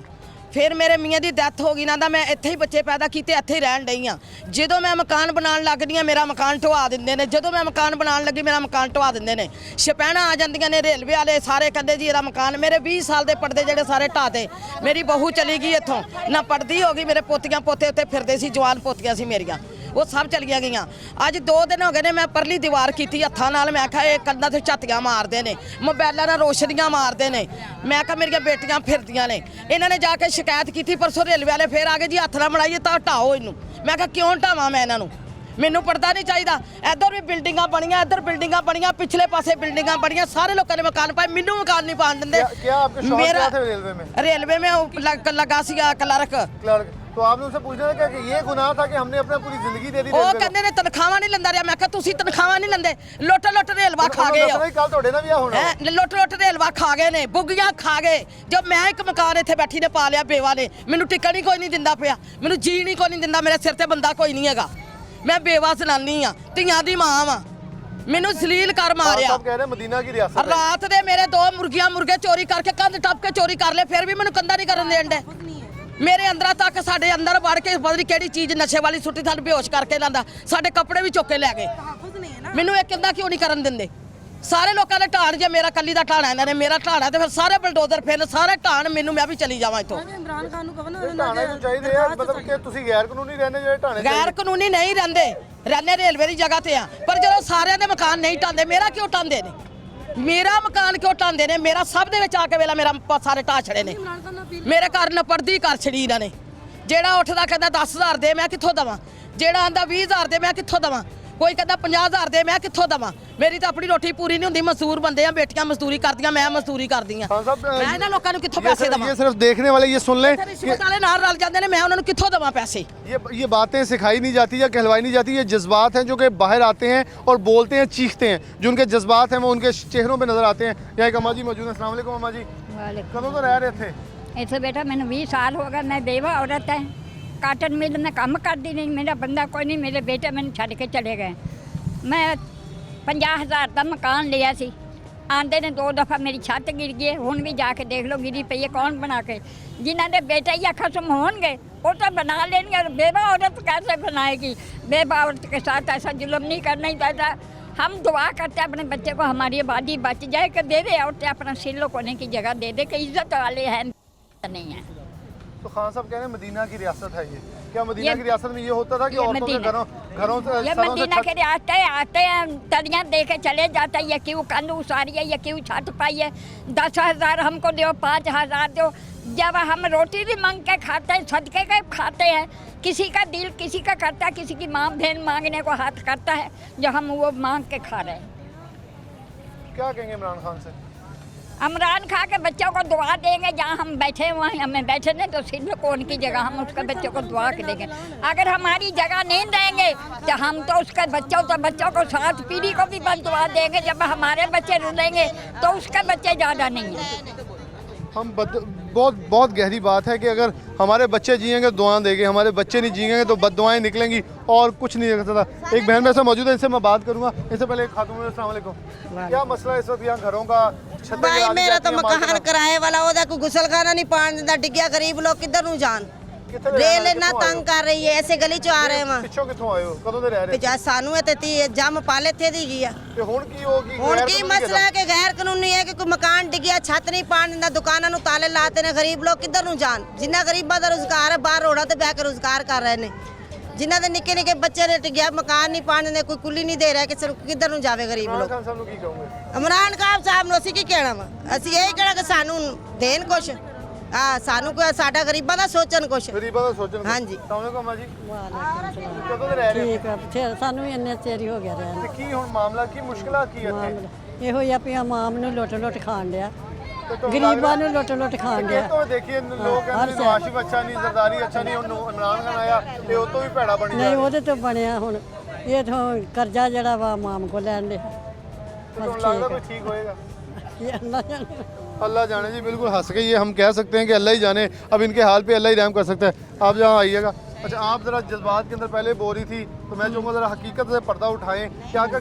ਫਿਰ ਮੇਰੇ ਮੀਆਂ ਦੀ ਡੈਥ ਹੋ ਗਈ ਨਾ, ਤਾਂ ਮੈਂ ਇੱਥੇ ਹੀ ਬੱਚੇ ਪੈਦਾ ਕੀਤੇ, ਇੱਥੇ ਹੀ ਰਹਿਣ ਡਈ ਆ। ਜਦੋਂ ਮੈਂ ਮਕਾਨ ਬਣਾਉਣ ਲੱਗਦੀ ਆ ਮੇਰਾ ਮਕਾਨ ਢਵਾ ਦਿੰਦੇ ਨੇ, ਜਦੋਂ ਮੈਂ ਮਕਾਨ ਬਣਾਉਣ ਲੱਗੀ ਮੇਰਾ ਮਕਾਨ ਢਵਾ ਦਿੰਦੇ ਨੇ। ਸ਼ਪੈਣਾ ਆ ਜਾਂਦੀਆਂ ਨੇ ਰੇਲਵੇ ਵਾਲੇ, ਸਾਰੇ ਕਹਿੰਦੇ ਜੀ ਇਹਦਾ ਮਕਾਨ। ਮੇਰੇ 20 ਸਾਲ ਦੇ ਪਰਦੇ ਜਿਹੜੇ ਸਾਰੇ ਢਾਤੇ। ਮੇਰੀ ਬਹੂ ਚਲੀ ਗਈ ਇੱਥੋਂ, ਨਾ ਪੜਦੀ ਹੋ ਗਈ, ਮੇਰੇ ਪੋਤੀਆਂ ਪੋਤੇ ਉੱਤੇ ਫਿਰਦੇ ਸੀ, ਜਵਾਨ ਪੋਤੀਆਂ ਸੀ ਮੇਰੀਆਂ। ਉਹ ਸਭ ਚਲੀਆਂ ਗਈਆਂ। ਅੱਜ 2 ਦਿਨ ਹੋ ਗਏ ਨੇ ਮੈਂ ਪਰਲੀ ਦੀਵਾਰ ਕੀਤੀ ਹੱਥਾਂ ਨਾਲ। ਮੈਂ ਕਿਹਾ ਇਹ ਕੰਧਾਂ ਤੇ ਝਾਤੀਆਂ ਮਾਰਦੇ ਨੇ, ਮੋਬਾਈਲਾਂ ਨਾਲ ਰੋਸ਼ਨੀਆਂ ਮਾਰਦੇ ਨੇ। ਮੈਂ ਕਿਹਾ ਮੇਰੀਆਂ ਬੇਟੀਆਂ ਫਿਰਦੀਆਂ ਨੇ। ਇਹਨਾਂ ਨੇ ਜਾ ਕੇ ਸ਼ਿਕਾਇਤ ਕੀਤੀ, ਪਰਸੋਂ ਰੇਲਵੇ ਵਾਲੇ ਫੇਰ ਆ ਗਏ ਜੀ ਹੱਥ ਨਾਲ ਬਣਾਈਏ ਤਾਂ ਢਾਓ ਇਹਨੂੰ। ਮੈਂ ਕਿਹਾ ਕਿਉਂ ਢਾਵਾਂ ਮੈਂ ਇਹਨਾਂ ਨੂੰ, ਮੈਨੂੰ ਪਰਦਾ ਨਹੀਂ ਚਾਹੀਦਾ। ਇੱਧਰ ਵੀ ਬਿਲਡਿੰਗਾਂ ਬਣੀਆਂ, ਇੱਧਰ ਬਿਲਡਿੰਗਾਂ ਬਣੀਆਂ, ਪਿਛਲੇ ਪਾਸੇ ਬਿਲਡਿੰਗਾਂ ਬਣੀਆਂ, ਸਾਰੇ ਲੋਕਾਂ ਨੇ ਮਕਾਨ ਪਾਏ, ਮੈਨੂੰ ਮਕਾਨ ਨਹੀਂ ਪਾਣ ਦਿੰਦੇ। क्या आपके शौक क्या थे रेलवे में? रेलवे में लगा सी क्लर्क। क्लर्क। तो आपने उनसे पूछना था क्या कि ये गुनाह था कि हमने अपने पूरी जिंदगी दे दी ਉਹ रेलवे को? ਕਹਿੰਦੇ ਨੇ ਤਨਖਾਹਾਂ ਨਹੀਂ ਲੈਂਦਾ ਰਿਹਾ। ਮੈਂ ਕਿਹਾ ਤੁਸੀਂ ਤਨਖਾਹਾਂ ਨਹੀਂ ਲੈਂਦੇ, ਲੁੱਟ ਰੇਲਵਾ ਖਾ ਗਏ ਹੋ। कल ਤੁਹਾਡੇ ਨਾਲ ਵੀ ਆ ਹੋਣਾ। ਲੁੱਟ ਰੇਲਵਾ ਖਾ ਗਏ ਨੇ, ਬੁੱਗੀਆਂ ਖਾ ਗਏ। ਜੋ ਮੈਂ ਇੱਕ ਮਕਾਨ ਇੱਥੇ ਬੈਠੀ ਨੇ ਪਾ ਲਿਆ ਬੇਵਾ ਨੇ, ਮੈਨੂੰ ਟਿਕਣ ਹੀ ਕੋਈ ਨਹੀਂ ਦਿੰਦਾ ਪਿਆ, ਮੈਨੂੰ ਜੀਣ ਹੀ ਕੋਈ ਨਹੀਂ ਦਿੰਦਾ, ਮੇਰੇ ਸਿਰ ਤੇ ਬੰਦਾ ਕੋਈ ਨਹੀਂ ਹੈਗਾ। ਮੈਂ ਬੇਵਾ ਜ਼ਨਾਨੀ ਆ, ਧੀਆਂ ਦੀ ਮਾਂ ਵਾਂ, ਮੈਨੂੰ ਜ਼ਲੀਲ ਕਰ ਮਾਰਿਆ। आप कह रहे हैं मदीना की रियासत है। ਰਾਤ ਦੇ ਮੇਰੇ 2 ਮੁਰਗੇ ਚੋਰੀ ਕਰਕੇ ਕੰਧ ਟੱਪ ਕੇ ਚੋਰੀ ਕਰ ਲਏ, ਫਿਰ ਵੀ ਮੈਨੂੰ ਕੰਧਾ ਨਹੀਂ ਕਰਨ ਦੇਣ ਦੇ। ਮੇਰੇ ਅੰਦਰਾਂ ਤੱਕ ਸਾਡੇ ਅੰਦਰ ਵੜ ਕੇ ਪਤਾ ਨਹੀਂ ਕਿਹੜੀ ਚੀਜ਼ ਨਸ਼ੇ ਵਾਲੀ ਸੁੱਟੀ, ਸਾਨੂੰ ਬੇਹੋਸ਼ ਕਰਕੇ ਲਾਂਦਾ, ਸਾਡੇ ਕੱਪੜੇ ਵੀ ਚੁੱਕ ਕੇ ਲੈ ਗਏ। ਮੈਨੂੰ ਇਹ ਕਹਿੰਦਾ ਕਿਉਂ ਨਹੀਂ ਕਰਨ ਦਿੰਦੇ? ਸਾਰੇ ਲੋਕਾਂ ਨੇ ਢਾਣ, ਜੇ ਮੇਰਾ ਕੱਲੀ ਦਾ ਢਾਣਾ ਇਹਨਾਂ ਨੇ, ਮੇਰਾ ਢਾਣਾ ਤੇ ਫਿਰ ਸਾਰੇ ਬਲਡੋਜ਼ਰ ਫਿਰ ਸਾਰੇ ਢਾਣ ਮੈਨੂੰ, ਮੈਂ ਵੀ ਚਲੀ ਜਾਵਾਂ ਇੱਥੋਂ। ਇਮਰਾਨ ਖਾਨ ਨੂੰ ਕਹੋ ਨਾ ਢਾਣੇ ਨੂੰ ਚਾਹੀਦੇ ਆ, ਮਤਲਬ ਕਿ ਤੁਸੀਂ ਗੈਰ ਕਾਨੂੰਨੀ ਰਹਿੰਦੇ ਜਿਹੜੇ ਢਾਣੇ ਗੈਰ ਕਾਨੂੰਨੀ ਨਹੀਂ ਰਹਿੰਦੇ ਰੇਲਵੇ ਦੀ ਜਗ੍ਹਾ ਤੇ ਆ, ਪਰ ਜਦੋਂ ਸਾਰਿਆਂ ਦੇ ਮਕਾਨ ਨਹੀਂ ਢਾਂਦੇ, ਮੇਰਾ ਕਿਉਂ ਢਾਂਦੇ ਨੇ? ਮੇਰਾ ਮਕਾਨ ਕਿਉਂ ਢਾਂਦੇ ਨੇ? ਮੇਰਾ ਸਭ ਦੇ ਵਿੱਚ ਆ ਕੇ ਵੇਲਾ ਮੇਰਾ ਸਾਰੇ ਢਾਹ ਛੜੇ ਨੇ। ਮੇਰੇ ਘਰ ਨਪੜਦੀ ਕਰ ਛੜੀ ਇਹਨਾਂ ਨੇ। ਜਿਹੜਾ ਉੱਠਦਾ ਕਹਿੰਦਾ 10,000 ਦੇ, ਮੈਂ ਕਿੱਥੋਂ ਦਵਾਂ? ਜਿਹੜਾ ਆਂਦਾ 20,000 ਦੇ, ਮੈਂ ਕਿੱਥੋਂ ਦਵਾਂ? ਕੋਈ ਕਹਿੰਦਾ 50,000 ਦੇ, ਮੈਂ ਕਿੱਥੋਂ ਦਵਾਂ? ਮੇਰੀ ਤਾਂ ਆਪਣੀ ਰੋਟੀ ਪੂਰੀ ਨਹੀਂ ਹੁੰਦੀ। ਮਜ਼ਦੂਰ ਬੰਦੇ ਆ, ਬੇਟੀਆਂ ਮਜ਼ਦੂਰੀ ਕਰਦੀਆਂ, ਮੈਂ ਮਜ਼ਦੂਰੀ ਕਰਦੀ ਆ। ਮੈਂ ਇਹਨਾਂ ਲੋਕਾਂ ਨੂੰ ਕਿੱਥੋਂ ਪੈਸੇ ਦਵਾਂ? ये सिर्फ देखने वाले ये सुन लें ਰਿਸ਼ਵਤ ਵਾਲੇ ਨਾਲ ਰਲ ਜਾਂਦੇ ਨੇ, ਮੈਂ ਉਹਨਾਂ ਨੂੰ ਕਿੱਥੋਂ ਦਵਾਂ ਪੈਸੇ? ये बातें सिखाई नहीं जाती या कहलवाई नहीं जाती। ये जज्बात हैं जो कि बाहर आते हैं और बोलते हैं, चीखते हैं। जो उनके जज्बात हैं वो उनके चेहरों पे नजर आते हैं। यहाँ एक अम्मा जी मौजूद हैं। अस्सलाम वालेकुम अम्मा जी, कदों तो रह रहे थे ਇੱਥੇ ਬੇਟਾ ਮੈਨੂੰ 20 ਸਾਲ ਹੋ ਗਏ। ਮੈਂ ਬੇਵਾ ਔਰਤ ਹੈ, ਕਾਟਨ ਮਿਲ में ਕੰਮ ਕਰਦੀ ਨਹੀਂ, ਮੇਰਾ ਬੰਦਾ ਕੋਈ ਨਹੀਂ, ਮੇਰੇ ਬੇਟੇ ਮੈਨੂੰ ਛੱਡ ਕੇ ਚਲੇ ਗਏ। ਮੈਂ 50,000 ਦਾ ਮਕਾਨ ਲਿਆ ਸੀ, ਆਂਦੇ ਨੇ 2 ਦਫਾ ਮੇਰੀ ਛੱਤ ਗਿਰ ਗਈ। ਹੁਣ ਵੀ ਜਾ ਕੇ ਦੇਖ ਲਓ ਗਿਰੀ ਪਈ ਹੈ। ਕੌਣ ਬਣਾ ਕੇ? ਜਿਨ੍ਹਾਂ ਦੇ बेटे या खत्म होंगे वो तो बना लेंगे। बेवा औरत कैसे बनाएगी? बेवा औरत के साथ ऐसा जुल्म नहीं करना ही चाहता। हम दुआ करते हैं अपने बच्चे को हमारी आबादी बच जाए, कि दे दे औरतें अपना सिर लुकोने की जगह दे दे, कि इज्जत वाले हैं नहीं है। तो खान साहब कह रहे हैं मदीना की रियासत है ये। क्या मदीना ये- की रियासत में ये होता था कि ये औरतों के मदीना- घरों से ये सरों से मदीना छत- के आते हैं तलियाँ दे के चले जाते हैं। ये क्यों कंध उसारी है, ये क्यों छत पाई है? 10,000 हमको दो, 5,000 दो। जब हम रोटी भी मांग के खाते हैं, सदके के खाते हैं, किसी का दिल किसी का करता है, किसी की माँ बहन मांगने को हाथ करता है, जो हम वो मांग के खा रहे हैं। क्या कहेंगे इमरान खान से? इमरान खा के बच्चों को दुआ देंगे। जहाँ हम बैठे हुए हैं, हमें बैठे नहीं तो सिर कौन की जगह हम उसके बच्चों को दुआ के देंगे। अगर हमारी जगह नहीं देंगे तो हम तो उसके बच्चों को 7 पीढ़ी को भी बस दुआ देंगे। जब हमारे बच्चे रुलेंगे तो उसके बच्चे ज़्यादा नहीं हैं। हम बहुत गहरी बात है कि अगर हमारे बच्चे जिएंगे दुआएं देंगे, हमारे बच्चे नहीं जिएंगे तो बददुआएं निकलेंगी और कुछ नहीं कर सकता। एक बहन मेरे से मौजूद है, इनसे मैं बात करूंगा। इससे पहले एक खातून है। अस्सलाम वालेकुम। क्या मसला है इस वक्त यहाँ घरों का? छतें भाई गिरा दी मेरा जाती तो हैं, माल मकान किराए वाला होता, कोई गुसलखाना नहीं पान दिंदा, डिग्गिया गरीब लोग किधर नू जान? कित्थे रेल रहना, इन्ना कित्थों आए तंग कर रही है, ऐसे गली चो आ रहे हैं। पिछों कित्थों आए हो? कदों दे रह रहे? पिछा सानू है ते जम पाले थे दी गया। ते हुण की होगी? ਹੁਣ ਕੀ ਮਸਲਾ ਹੈ ਕਿ ਗੈਰ ਕਾਨੂੰਨੀ ਹੈ ਕਿ ਕੋਈ ਮਕਾਨ ਡਿੱਗਿਆ, ਛੱਤ ਨਹੀਂ ਪਾਣ ਦਿੰਦਾ, ਦੁਕਾਨਾਂ ਨੂੰ ਤਾਲੇ ਲਾਤੇ ਨੇ, ਗਰੀਬ ਲੋਕ ਕਿੱਧਰ ਨੂੰ ਜਾਣ? ਜਿੰਨਾ ਗਰੀਬਾਂ ਦਾ ਰੁਜ਼ਗਾਰ ਹੈ ਬਾਹਰ ਰੋਡਾਂ ਤੇ ਬਹਿ ਕੇ ਰੁਜ਼ਗਾਰ ਕਰ ਰਹੇ ਨੇ, ਜਿਨ੍ਹਾਂ ਦੇ ਨਿੱਕੇ ਨਿੱਕੇ ਬੱਚੇ ਨੇ ਡਿੱਗਿਆ, ਮਕਾਨ ਨਹੀਂ ਪਾਣ ਦਿੰਦੇ, ਕੋਈ ਕੁੱਲੀ ਨਹੀਂ ਦੇ ਰਿਹਾ, ਕਿਸੇ ਨੂੰ ਕਿੱਧਰ ਨੂੰ ਜਾਵੇ ਗਰੀਬ इमरान ਲੋਕ। खान साहब नूं की कहोगे? ਇਮਰਾਨ ਖਾਨ ਸਾਹਿਬ ਨੂੰ ਅਸੀਂ ਕੀ ਕਹਿਣਾ ਵਾ? ਅਸੀਂ ਇਹ ਕਹਿਣਾ ਕਿ ਸਾਨੂੰ ਦੇਣ ਕੁਛ, ਸਾਨੂੰ ਕੋਈ ਸਾਡਾ ਗਰੀਬਾਂ ਦਾ ਸੋਚਣ ਕੁਛ। गरीबां दा सोचण। ਹਾਂਜੀ। अस्सलाम वालेकुम अम्मा जी, कदों दे रह रहे हो? ਠੀਕ ਆ, ਫਿਰ ਸਾਨੂੰ ਵੀ ਇੰਨੇ ਚਿਰ ਹੀ ਹੋ ਗਿਆ ਰਹਿਣ ਤੇ ਕੀ ਹੁਣ ਮਾਮਲਾ ਕੀ ਮੁਸ਼ਕਲਾਂ ਕੀ ਹੈ ਇੱਥੇ? ਇਹੋ ਹੀ ਆ ਵੀ ਆਮ ਨੂੰ ਲੁੱਟ ਖਾਣ ਡਿਆ, ਤੇ ਤੁਹਾਨੂੰ ਗਰੀਬਾਂ ਨੂੰ ਲੁੱਟ ਖਾਣ ਡਿਆ। तो देखिए लोग कहते हैं नवाज शरीफ अच्छा नहीं, जरदारी अच्छा नहीं, ਹੁਣ इमरान खान आया ਤੇ ਉਹ ਤੋਂ ਵੀ ਭੈੜਾ ਬਣੀ ਜਾ ਨਹੀਂ ਰਿਹਾ। ਉਹਦੇ ਤੋਂ ਬਣਿਆ ਹੁਣ ਇਹ ਤੋਂ ਕਰਜ਼ਾ ਜਿਹੜਾ ਵਾ ਮਾਮ ਕੋ ਲੈਣ ਦੇ ਤੁਹਾਨੂੰ ਲੱਗਦਾ ਕੋਈ ਠੀਕ ਹੋਏਗਾ? ਇਹ ਅੱਲਾ ਜਾਣੇ। अल्लाह जाने जी, बिल्कुल हंस के ये हम कह सकते हैं कि अल्लाह ही जाने। अब इनके हाल पे अल्लाह ही रहम कर सकता है। आप जहाँ आइएगा। अच्छा, आप ज़रा जज्बात के अंदर पहले बोल रही थी, तो मैं चाहूँगा ज़रा हकीकत से पर्दा उठाएं।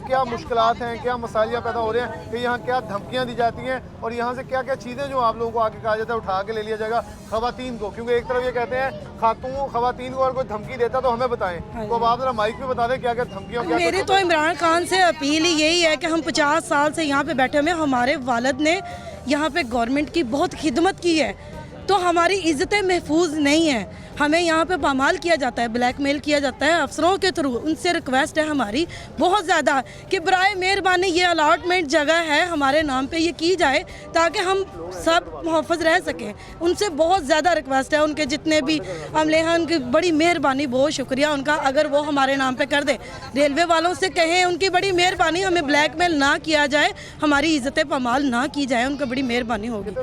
क्या मुश्किलात हैं, क्या मसाइल यहाँ पैदा हो रहे हैं, कि यहाँ क्या धमकियाँ दी जाती हैं और यहाँ से क्या क्या चीज़ें जो आप लोगों को आके कहा जाता है उठा के ले लिया जाएगा ख़वातीन को? क्योंकि एक तरफ ये कहते हैं ख़वातीन को अगर कोई धमकी देता तो हमें बताएं। तो अब आप ज़रा माइक पे बता दें क्या क्या धमकियाँ। मेरी तो इमरान खान से अपील ही यही है कि हम 50 साल से यहाँ पे बैठे हुए, हमारे वालिद ने यहाँ पे गवर्नमेंट की बहुत खिदमत की है, तो हमारी इज़्ज़तें महफूज नहीं हैं। हमें यहाँ पे पामाल किया जाता है, ब्लैकमेल किया जाता है अफसरों के थ्रू। उनसे रिक्वेस्ट है हमारी बहुत ज़्यादा कि बराए मेहरबानी ये अलाटमेंट जगह है हमारे नाम पे ये की जाए ताकि हम सब मुहफ़्फ़ज़ रह सकें। उनसे बहुत ज़्यादा रिक्वेस्ट है, उनके जितने भी अमले हैं उनकी बड़ी मेहरबानी, बहुत शुक्रिया उनका अगर वो हमारे नाम पे कर दे। रेलवे वालों से कहें उनकी बड़ी मेहरबानी, हमें ब्लैकमेल ना किया जाए, हमारी इज़्ज़त पामाल ना की जाए, उनका बड़ी मेहरबानी होगी।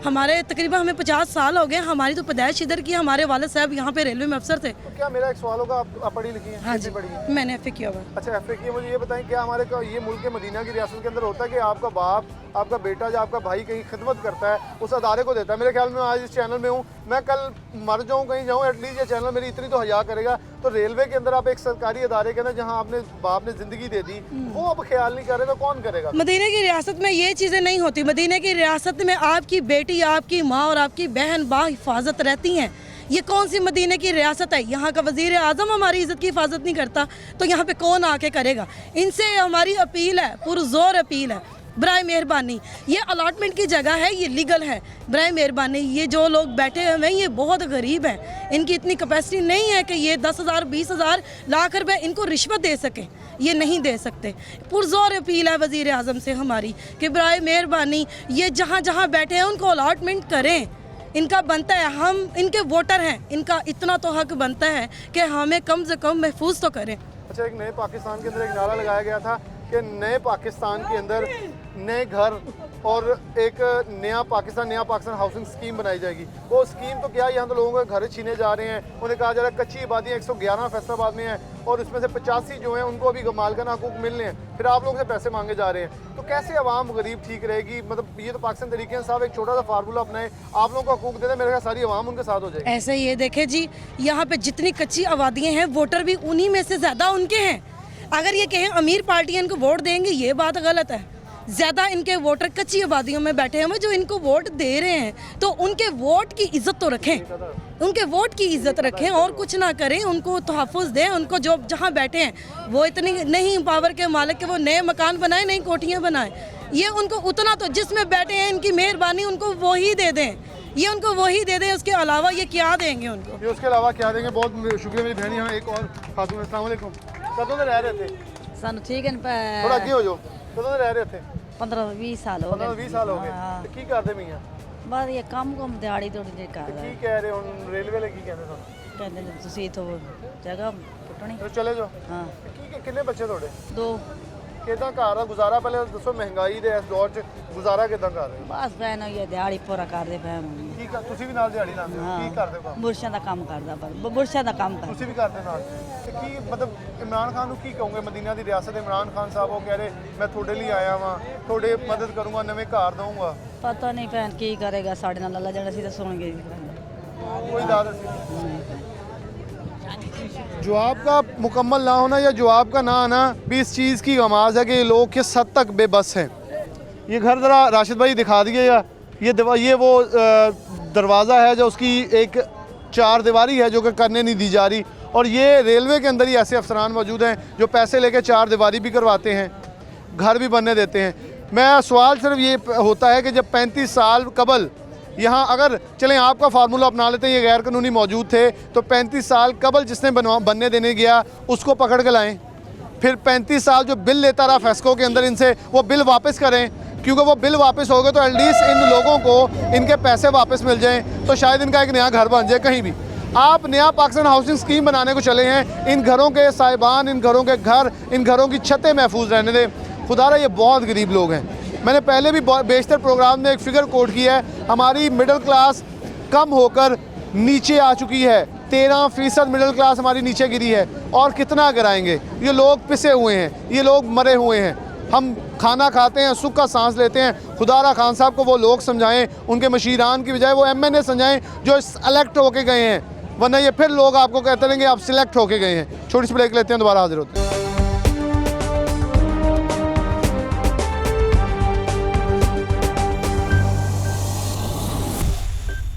हमारे तकरीबन हमें 50 साल हो गए, हमारी तो पैदाइश इधर की, हमारे वालिद साहब यहाँ पे रेलवे में अफसर थे। तो क्या मेरा एक सवाल होगा, आप पढ़ी लिखी हैं? हाँ जी, मैंने FA किया हुआ। अच्छा, FA किया। मुझे ये बताएं, क्या हमारे ये मुल्क के मदीना की रियासत के अंदर होता है कि आपका बाप, आपका बेटा या आपका भाई कहीं खिदमत करता है, उस अदारे को देता है? मेरे ख्याल में आज इस चैनल में हूँ, मैं कल मर जाऊँ कहीं जाऊँ, एटलीस्ट ये चैनल मेरी इतनी तो हया करेगा। तो रेलवे के अंदर आप एक सरकारी अदारे के अंदर जहाँ आपने बाप ने ज़िंदगी दे दी, वो अब ख्याल नहीं कर रहे तो कौन करेगा? मदीने की रियासत में ये चीज़ें नहीं होती। मदीने की रियासत में आपकी बेटी, आपकी माँ और आपकी बहन बाहिफाजत रहती हैं। ये कौन सी मदीने की रियासत है? यहाँ का वज़ीर आज़म हमारी इज़्ज़त की हिफाजत नहीं करता तो यहाँ पे कौन आके करेगा? इनसे हमारी अपील है, पुरज़ोर अपील है, बराए मेहरबानी ये अलॉटमेंट की जगह है, ये लीगल है, बराए मेहरबानी ये जो लोग बैठे हुए हैं ये बहुत गरीब हैं, इनकी इतनी कैपेसिटी नहीं है कि ये 10,000 20,000 लाख रुपए इनको रिश्वत दे सकें, ये नहीं दे सकते। पुरज़ोर अपील है वज़ीर आज़म से हमारी कि बराए मेहरबानी ये जहाँ जहाँ बैठे हैं उनको अलॉटमेंट करें, इनका बनता है, हम इनके वोटर हैं, इनका इतना तो हक बनता है कि हमें कम से कम महफूज तो करें। अच्छा, एक नए पाकिस्तान के अंदर एक नारा लगाया गया था कि नए पाकिस्तान के अंदर नए घर और एक नया पाकिस्तान हाउसिंग स्कीम बनाई जाएगी। वो स्कीम तो क्या, यहाँ तो लोगों के घर छीने जा रहे हैं। उन्हें कहा जा रहा है कच्ची आबादी 111 फैसलाबाद में है और उसमें से 85 जो हैं उनको अभी मालिकाना हकूक मिलने हैं, फिर आप लोगों से पैसे मांगे जा रहे हैं। तो कैसे आवाम गरीब ठीक रहेगी? मतलब ये तो पाकिस्तान तरीके हैं साहब, एक छोटा सा फार्मूला अपनाए, आप लोगों को हकूक दे दें, मेरे ख्याल सारी आवाम उनके साथ हो जाएगी। ऐसे ये देखे जी, यहाँ पे जितनी कच्ची आबादियाँ हैं वोटर भी उन्हीं में से ज़्यादा उनके हैं। अगर ये कहें अमीर पार्टियाँ इनको वोट देंगे, ये बात गलत है। ज़्यादा इनके वोटर कच्ची आबादियों में बैठे हैं जो इनको वोट दे रहे हैं, तो उनके वोट की इज़्ज़त तो रखें, उनके वोट की इज़्ज़त रखें और कुछ ना करें, उनको तहफ़्फ़ुज़ दें। उनको जो जहाँ बैठे हैं वो इतनी नहीं पावर के मालिक के वो नए मकान बनाएं, नई कोठियाँ बनाएं, ये उनको उतना तो जिसमें बैठे हैं इनकी मेहरबानी उनको वही दे दें, ये उनको वही दे दें, उसके अलावा ये क्या देंगे उनको? ये उसके अलावा क्या देंगे? बहुत शुक्रिया मेरी बहन। यहाँ एक और खातून, अस्सलाम वालेकुम। कदों से रह रहे थे? सानू ठीक है थोड़ा आगे हो जाओ। कदों से रह रहे थे? 15-20 साल हो गए। 15-20 साल हो गए। तो की करते मियां? बस ये काम को दिहाड़ी थोड़ी देर कर रहे की कह रहे हो रेलवे ले की कहते हो? कहते ने ਤੁਸੀਂ तो जगह पुटनी तो चले जाओ। हाँ की कितने बच्चे थोड़े? 2 किदां घर दा गुजारा? पहले दसो, महंगाई दे इस दौर च गुजारा किदां कर रहे हो? बस भैन ये दिहाड़ी पूरा करदे भैन की ਤੁਸੀਂ ਵੀ ਨਾਲ ਦਿਹਾੜੀ ਲਾਉਂਦੇ ਹੋ? ਕੀ ਕਰਦੇ ਹੋ ਕੰਮ? बुरशा ਦਾ ਕੰਮ ਕਰਦਾ ਪਰ बुरशा ਦਾ ਕੰਮ ਕਰ ਤੁਸੀਂ ਵੀ ਕਰਦੇ ਨਾਲ? ਤੇ ਕੀ ਮਤਲਬ ਇਮਰਾਨ ਖਾਨ ਨੂੰ ਕੀ ਕਹੋਗੇ? ਮਦੀਨਾ ਦੀ ਰਿਆਸਤ ਇਮਰਾਨ ਖਾਨ ਸਾਹਿਬ ਉਹ ਕਹਿ ਰਹੇ ਮੈਂ ਤੁਹਾਡੇ ਲਈ ਆਇਆ ਵਾਂ, ਤੁਹਾਡੇ ਮਦਦ ਕਰੂੰਗਾ, ਨਵੇਂ ਘਰ ਦਊਂਗਾ। पता नहीं भैन की करेगा साढ़े नाल अल्लाह जाने सी तो सुन गए कोई दादा जवाब का मुकम्मल ना होना या जवाब का ना आना भी इस चीज़ की आवाज़ है कि लोग किस हद तक बेबस हैं। ये घर ज़रा राशिद भाई दिखा दिएगा। ये वो दरवाज़ा है जो उसकी एक 4 दीवारी है जो कि करने नहीं दी जा रही, और ये रेलवे के अंदर ही ऐसे अफसरान मौजूद हैं जो पैसे लेके 4 दीवारी भी करवाते हैं, घर भी बनने देते हैं। मैं सवाल सिर्फ ये होता है कि जब 35 साल कबल यहाँ, अगर चलें आपका फार्मूला अपना लेते हैं, ये गैर कानूनी मौजूद थे, तो 35 साल कबल जिसने बनने देने गया उसको पकड़ के लाएं, फिर 35 साल जो बिल लेता रहा फेस्को के अंदर इनसे, वो बिल वापस करें, क्योंकि वो बिल वापस हो गए तो एटलीस्ट इन लोगों को इनके पैसे वापस मिल जाएँ, तो शायद इनका एक नया घर बन जाए कहीं भी। आप नया पाकिस्तान हाउसिंग स्कीम बनाने को चले हैं, इन घरों के साहिबान, इन घरों के घर, इन घरों की छतें महफूज रहने दें। खुदारा ये बहुत गरीब लोग हैं। मैंने पहले भी बेशतर प्रोग्राम में एक फ़िगर कोट किया है, हमारी मिडिल क्लास कम होकर नीचे आ चुकी है, 13% मिडिल क्लास हमारी नीचे गिरी है, और कितना गिराएंगे? ये लोग पिसे हुए हैं, ये लोग मरे हुए हैं। हम खाना खाते हैं, सुख का सांस लेते हैं। खुदारा खान साहब को वो लोग समझाएं, उनके मशीरान की बजाय वो MNA समझाएं जो इलेक्ट होके गए हैं, वरना ये फिर लोग आपको कहते रहेंगे आप सिलेक्ट होके गए हैं। छोटी सी ब्रेक लेते हैं, दोबारा हाजिर होते हैं।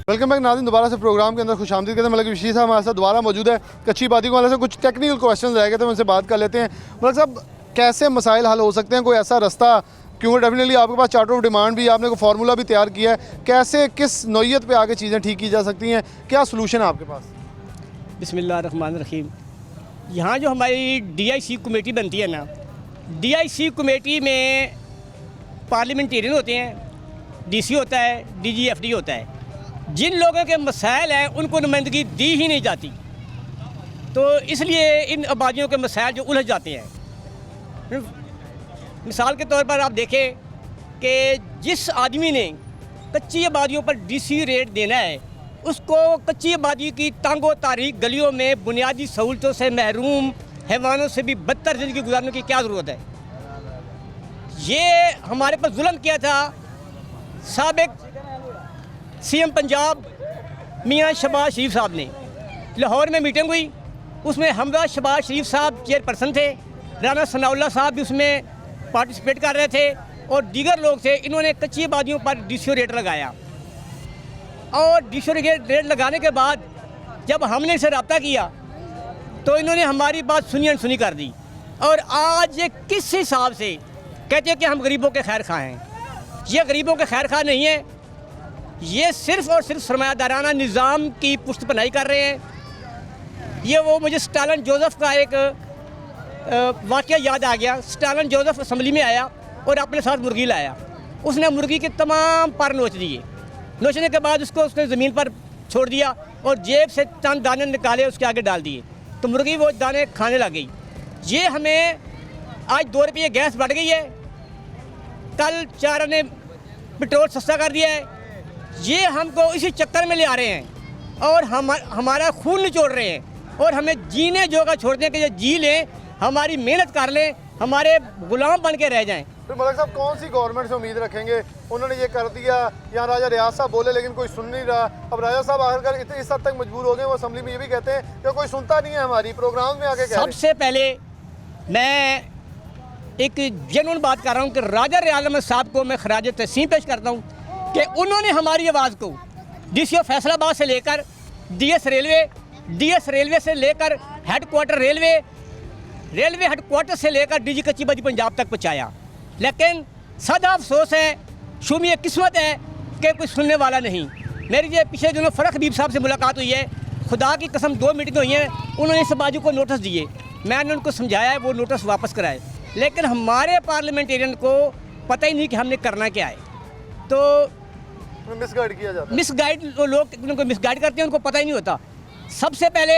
वेलकम बैक नाज़रीन, दोबारा से प्रोग्राम के अंदर खुशामदीद कहते हैं। मलिक बशीर साहब हमारे साथ दोबारा मौजूद है। कच्ची आबादी को वाले से कुछ टेक्निकल क्वेश्चन रह गए थे, उनसे बात कर लेते हैं। मलिक साहब, कैसे मसाइल हल हो सकते हैं? कोई ऐसा रास्ता, क्योंकि डेफिनेटली आपके पास चार्टर ऑफ डिमांड भी, आपने कोई फार्मूला भी तैयार किया है, कैसे किस नौयत पे आगे चीज़ें ठीक की जा सकती हैं? क्या सोल्यूशन है आपके पास? बिस्मिल्लाहिर्रहमानिर्रहीम। यहाँ जो हमारी DIC कमेटी बनती है ना, DIC कमेटी में पार्लियामेंटेरियन होते हैं, DC होता है, DG FD होता है। जिन लोगों के मसाइल हैं उनको नुमाइंदगी दी ही नहीं जाती, तो इसलिए इन आबादियों के मसाइल जो उलझ जाते हैं। मिसाल के तौर पर आप देखें कि जिस आदमी ने कच्ची आबादियों पर DC रेट देना है, उसको कच्ची आबादी की तांगो तारीख गलियों में बुनियादी सहूलतों से महरूम, हैवानों से भी बदतर ज़िंदगी गुजारने की क्या ज़रूरत है। ये हमारे पर जुल्म किया था साबिक CM पंजाब मियां शहबाज शरीफ साहब ने। लाहौर में मीटिंग हुई, उसमें हमरा शहबाज शरीफ साहब चेयरपर्सन थे, राना सनाउल्लाह साहब भी उसमें पार्टिसिपेट कर रहे थे और दीगर लोग थे। इन्होंने कच्ची आबादियों पर DCO रेट लगाया और DCO रेट लगाने के बाद जब हमने इसे रब्ता किया तो इन्होंने हमारी बात सुनी अनसुनी कर दी और आज ये किस हिसाब से कहते हैं कि हम गरीबों के खैर खा हैं। ये गरीबों के खैर खा नहीं है, ये सिर्फ़ और सिर्फ सरमायादाराना निज़ाम की पुष्ट पनाही कर रहे हैं। ये वो मुझे स्टालिन जोसेफ का एक वाक़या याद आ गया। स्टालिन जोसेफ असम्बली में आया और अपने साथ मुर्गी लाया। उसने मुर्गी के तमाम पर नोच दिए। नोचने के बाद उसने ज़मीन पर छोड़ दिया और जेब से चंद दाने निकाले उसके आगे डाल दिए, तो मुर्गी वो दाने खाने लग गई। ये हमें आज 2 रुपये गैस बढ़ गई है, कल 4 ने पेट्रोल सस्ता कर दिया है। ये हमको इसी चक्कर में ले आ रहे हैं और हमारा खून निचोड़ रहे हैं और हमें जीने जोगा छोड़ दें कि ये जी लें, हमारी मेहनत कर लें, हमारे गुलाम बन के रह जाएं। फिर मलिक साहब कौन सी गवर्नमेंट से उम्मीद रखेंगे? उन्होंने ये कर दिया, यहाँ राजा रियाज साहब बोले लेकिन कोई सुन नहीं रहा। अब राजा साहब आखिरकार इस हद तक मजबूर हो गए, वो असेंबली में ये भी कहते हैं कि कोई सुनता नहीं है हमारी, प्रोग्राम में आके कह रहे हैं। सबसे पहले मैं एक जेन्युइन बात कर रहा हूँ कि राजा रियाज अहमद साहब को मैं खराज तहसीन पेश करता हूँ कि उन्होंने हमारी आवाज़ को DCO फैसलाबाद से लेकर DS रेलवे से लेकर हेडक्वार्टर रेलवे हेडक्वार्टर से लेकर DG कच्ची आबादी पंजाब तक पहुँचाया। लेकिन सदा अफसोस है, शुमी किस्मत है कि कोई सुनने वाला नहीं। मेरी जो पिछले दिनों फ़रख हबीब साहब से मुलाकात हुई है, खुदा की कसम 2 मीटिंग हुई हैं, उन्होंने इस बाजू को नोटिस दिए, मैंने उनको समझाया है वो नोटिस वापस कराए, लेकिन हमारे पार्लियामेंटेरियन को पता ही नहीं कि हमने करना क्या है। तो मिसगाइड किया जाता है। मिसगाइड लोग उनको मिसगाइड करते हैं, उनको पता ही नहीं होता। सबसे पहले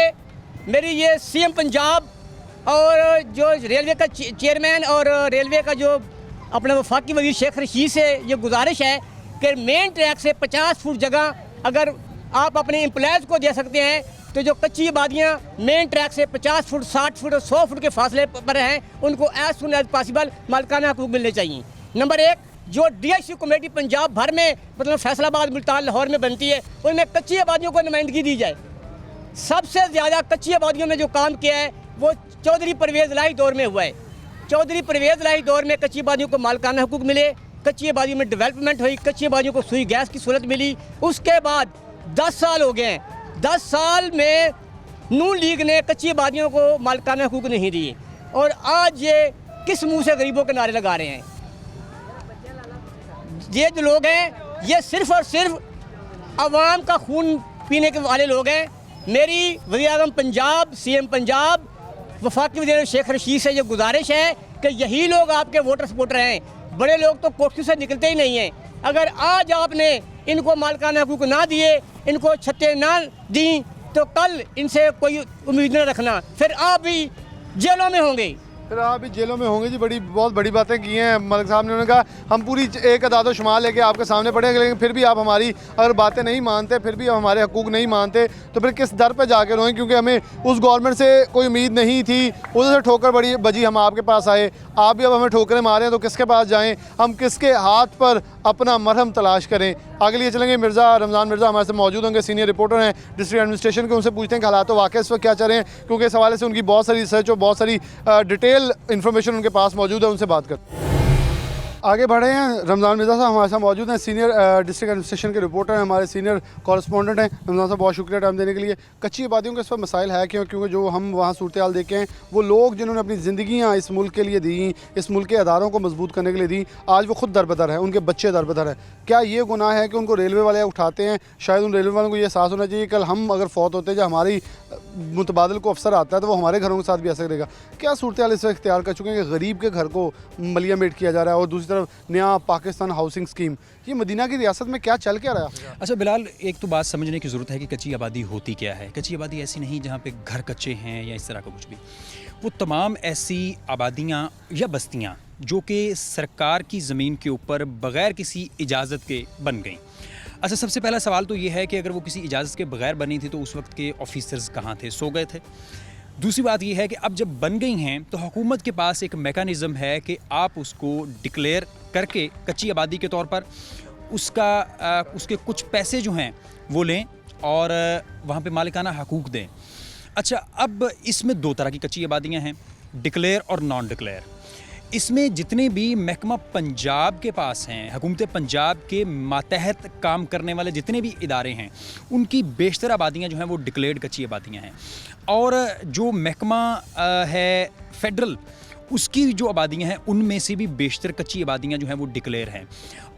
मेरी ये CM पंजाब और जो रेलवे का चेयरमैन और रेलवे का जो अपना वफाकी वज़ीर शेख रशीद से ये गुजारिश है कि मेन ट्रैक से 50 फुट जगह अगर आप अपने एम्प्लॉयज़ को दे सकते हैं तो जो कच्ची आबादियाँ मेन ट्रैक से 50 फुट 60 फुट और 100 फुट के फासले पर हैं उनको एज सुन एज पॉसिबल मालिकाना हकूक़ मिलने चाहिए। नंबर 1, जो DIC कमेटी पंजाब भर में मतलब फैसलाबाद, मुल्तान, लाहौर में बनती है, उनमें कच्ची आबादियों को नुमाइंदगी दी जाए। सबसे ज़्यादा कच्ची आबादियों में जो काम किया है वो चौधरी परवेज़ इलाही दौर में हुआ है। चौधरी परवेज़ इलाही दौर में कच्ची आबादियों को मालिकाना हकूक़ मिले, कच्ची आबादी में डेवलपमेंट हुई, कच्ची आबादियों को सुई गैस की सहूलत मिली। उसके बाद 10 साल हो गए हैं, 10 साल में नून लीग ने कच्ची आबादियों को मालिकाना हकूक़ नहीं दिए और आज ये किस मुँह से गरीबों के नारे लगा रहे हैं। ये जो लोग हैं ये सिर्फ़ और सिर्फ आवाम का खून पीने के वाले लोग हैं। मेरी वज़ीर-ए-आज़म पंजाब, CM पंजाब, वफाकी वज़ीर शेख रशीद से ये गुजारिश है कि यही लोग आपके वोटर सपोर्टर हैं। बड़े लोग तो कोठियों से निकलते ही नहीं हैं। अगर आज आपने इनको मालिकाना हकूक़ ना दिए, इनको छतें ना दी, तो कल इनसे कोई उम्मीद न रखना, फिर आप भी जेलों में होंगे। फिर आप भी जेलों में होंगे जी। बहुत बड़ी बातें की हैं मलिक साहब ने। उन्होंने कहा हम पूरी एक अदाद शुमार लेके आपके सामने पड़ेंगे, लेकिन फिर भी आप हमारी अगर बातें नहीं मानते, फिर भी आप हमारे हकूक़ नहीं मानते, तो फिर किस दर पे जाके रोएं? क्योंकि हमें उस गवर्नमेंट से कोई उम्मीद नहीं थी, उधर से ठोकर बड़ी बजी, हम आपके पास आए, आप भी अब हमें ठोकरें मारें तो किसके पास जाएँ? हम किसके हाथ पर अपना मरहम तलाश करें? आगे लिए चलेंगे। रमज़ान मिर्ज़ा हमारे साथ मौजूद होंगे, सीनियर रिपोर्टर हैं डिस्ट्रिक्ट एडमिनिस्ट्रेशन के। उनसे पूछते हैं कि हालात वाक़ई इस वक्त क्या चल रहे हैं, क्योंकि इस हवाले से उनकी बहुत सारी रिसर्च और बहुत सारी डिटेल इन्फॉर्मेशन उनके पास मौजूद है। उनसे बात करते हैं। आगे बढ़े हैं। रमज़ान मिर्ज़ा साहब हमारे साथ मौजूद हैं, सीनियर डिस्ट्रिक्ट एडमिनिस्ट्रेशन के रिपोर्टर हैं, हमारे सीनियर कॉरेस्पॉन्डेंट हैं। रमज़ान साहब बहुत शुक्रिया टाइम देने के लिए। कच्ची आबादियों के इस पर मसाइल है क्यों? क्योंकि जो हम वहाँ सूरत हाल देखे हैं, वो लोग जिन्होंने अपनी ज़िंदगियाँ इस मुल्क के लिए दी, इस मुल्क के अदारों को मजबूत करने के लिए दी, आज वो खुद दरबदर हैं, उनके बच्चे दरबदर हैं। क्या ये गुनाह है कि उनको रेलवे वाले उठाते हैं? शायद उन रेलवे वालों को ये एहसास होना चाहिए कल हम अगर फौत होते, जो हमारी मुतबादल को अफसर आता है तो वो हमारे घरों के साथ भी ऐसा करेगा। क्या सूरत हाल इस वक्त इख्तियार कर चुके हैं कि गरीब के घर को मलिया मेट किया जा रहा है, और दूसरी तरफ नया पाकिस्तान हाउसिंग स्कीम, ये मदीना की रियासत में क्या चल क्या रहा है? अच्छा बिलाल, एक तो बात समझने की ज़रूरत है कि कच्ची आबादी होती क्या है। कच्ची आबादी ऐसी नहीं जहाँ पे घर कच्चे हैं या इस तरह का कुछ भी, वो तमाम ऐसी आबादियाँ या बस्तियाँ जो कि सरकार की ज़मीन के ऊपर बग़ैर किसी इजाज़त के बन गई। अच्छा, सबसे पहला सवाल तो ये है कि अगर वो किसी इजाज़त के बगैर बनी थी तो उस वक्त के ऑफिसर्स कहाँ थे, सो गए थे। दूसरी बात ये है कि अब जब बन गई हैं तो हुकूमत के पास एक मेकानिज़म है कि आप उसको डिक्लेयर करके कच्ची आबादी के तौर पर उसके कुछ पैसे जो हैं वो लें और वहाँ पे मालिकाना हकूक़ दें। अच्छा, अब इसमें दो तरह की कच्ची आबादियाँ हैं, डिक्लेयर और नॉन डिक्लेयर। इसमें जितने भी महकमा पंजाब के पास हैं, हुकूमत पंजाब के मातहत काम करने वाले जितने भी इदारे हैं, उनकी बेशतर आबादियाँ जो हैं वो डिक्लेयर्ड कच्ची आबादियाँ हैं। और जो महकमा है फेडरल, उसकी जो आबादियाँ हैं उनमें से भी बेशतर कच्ची आबादियाँ जो हैं वो डिक्लेयर हैं।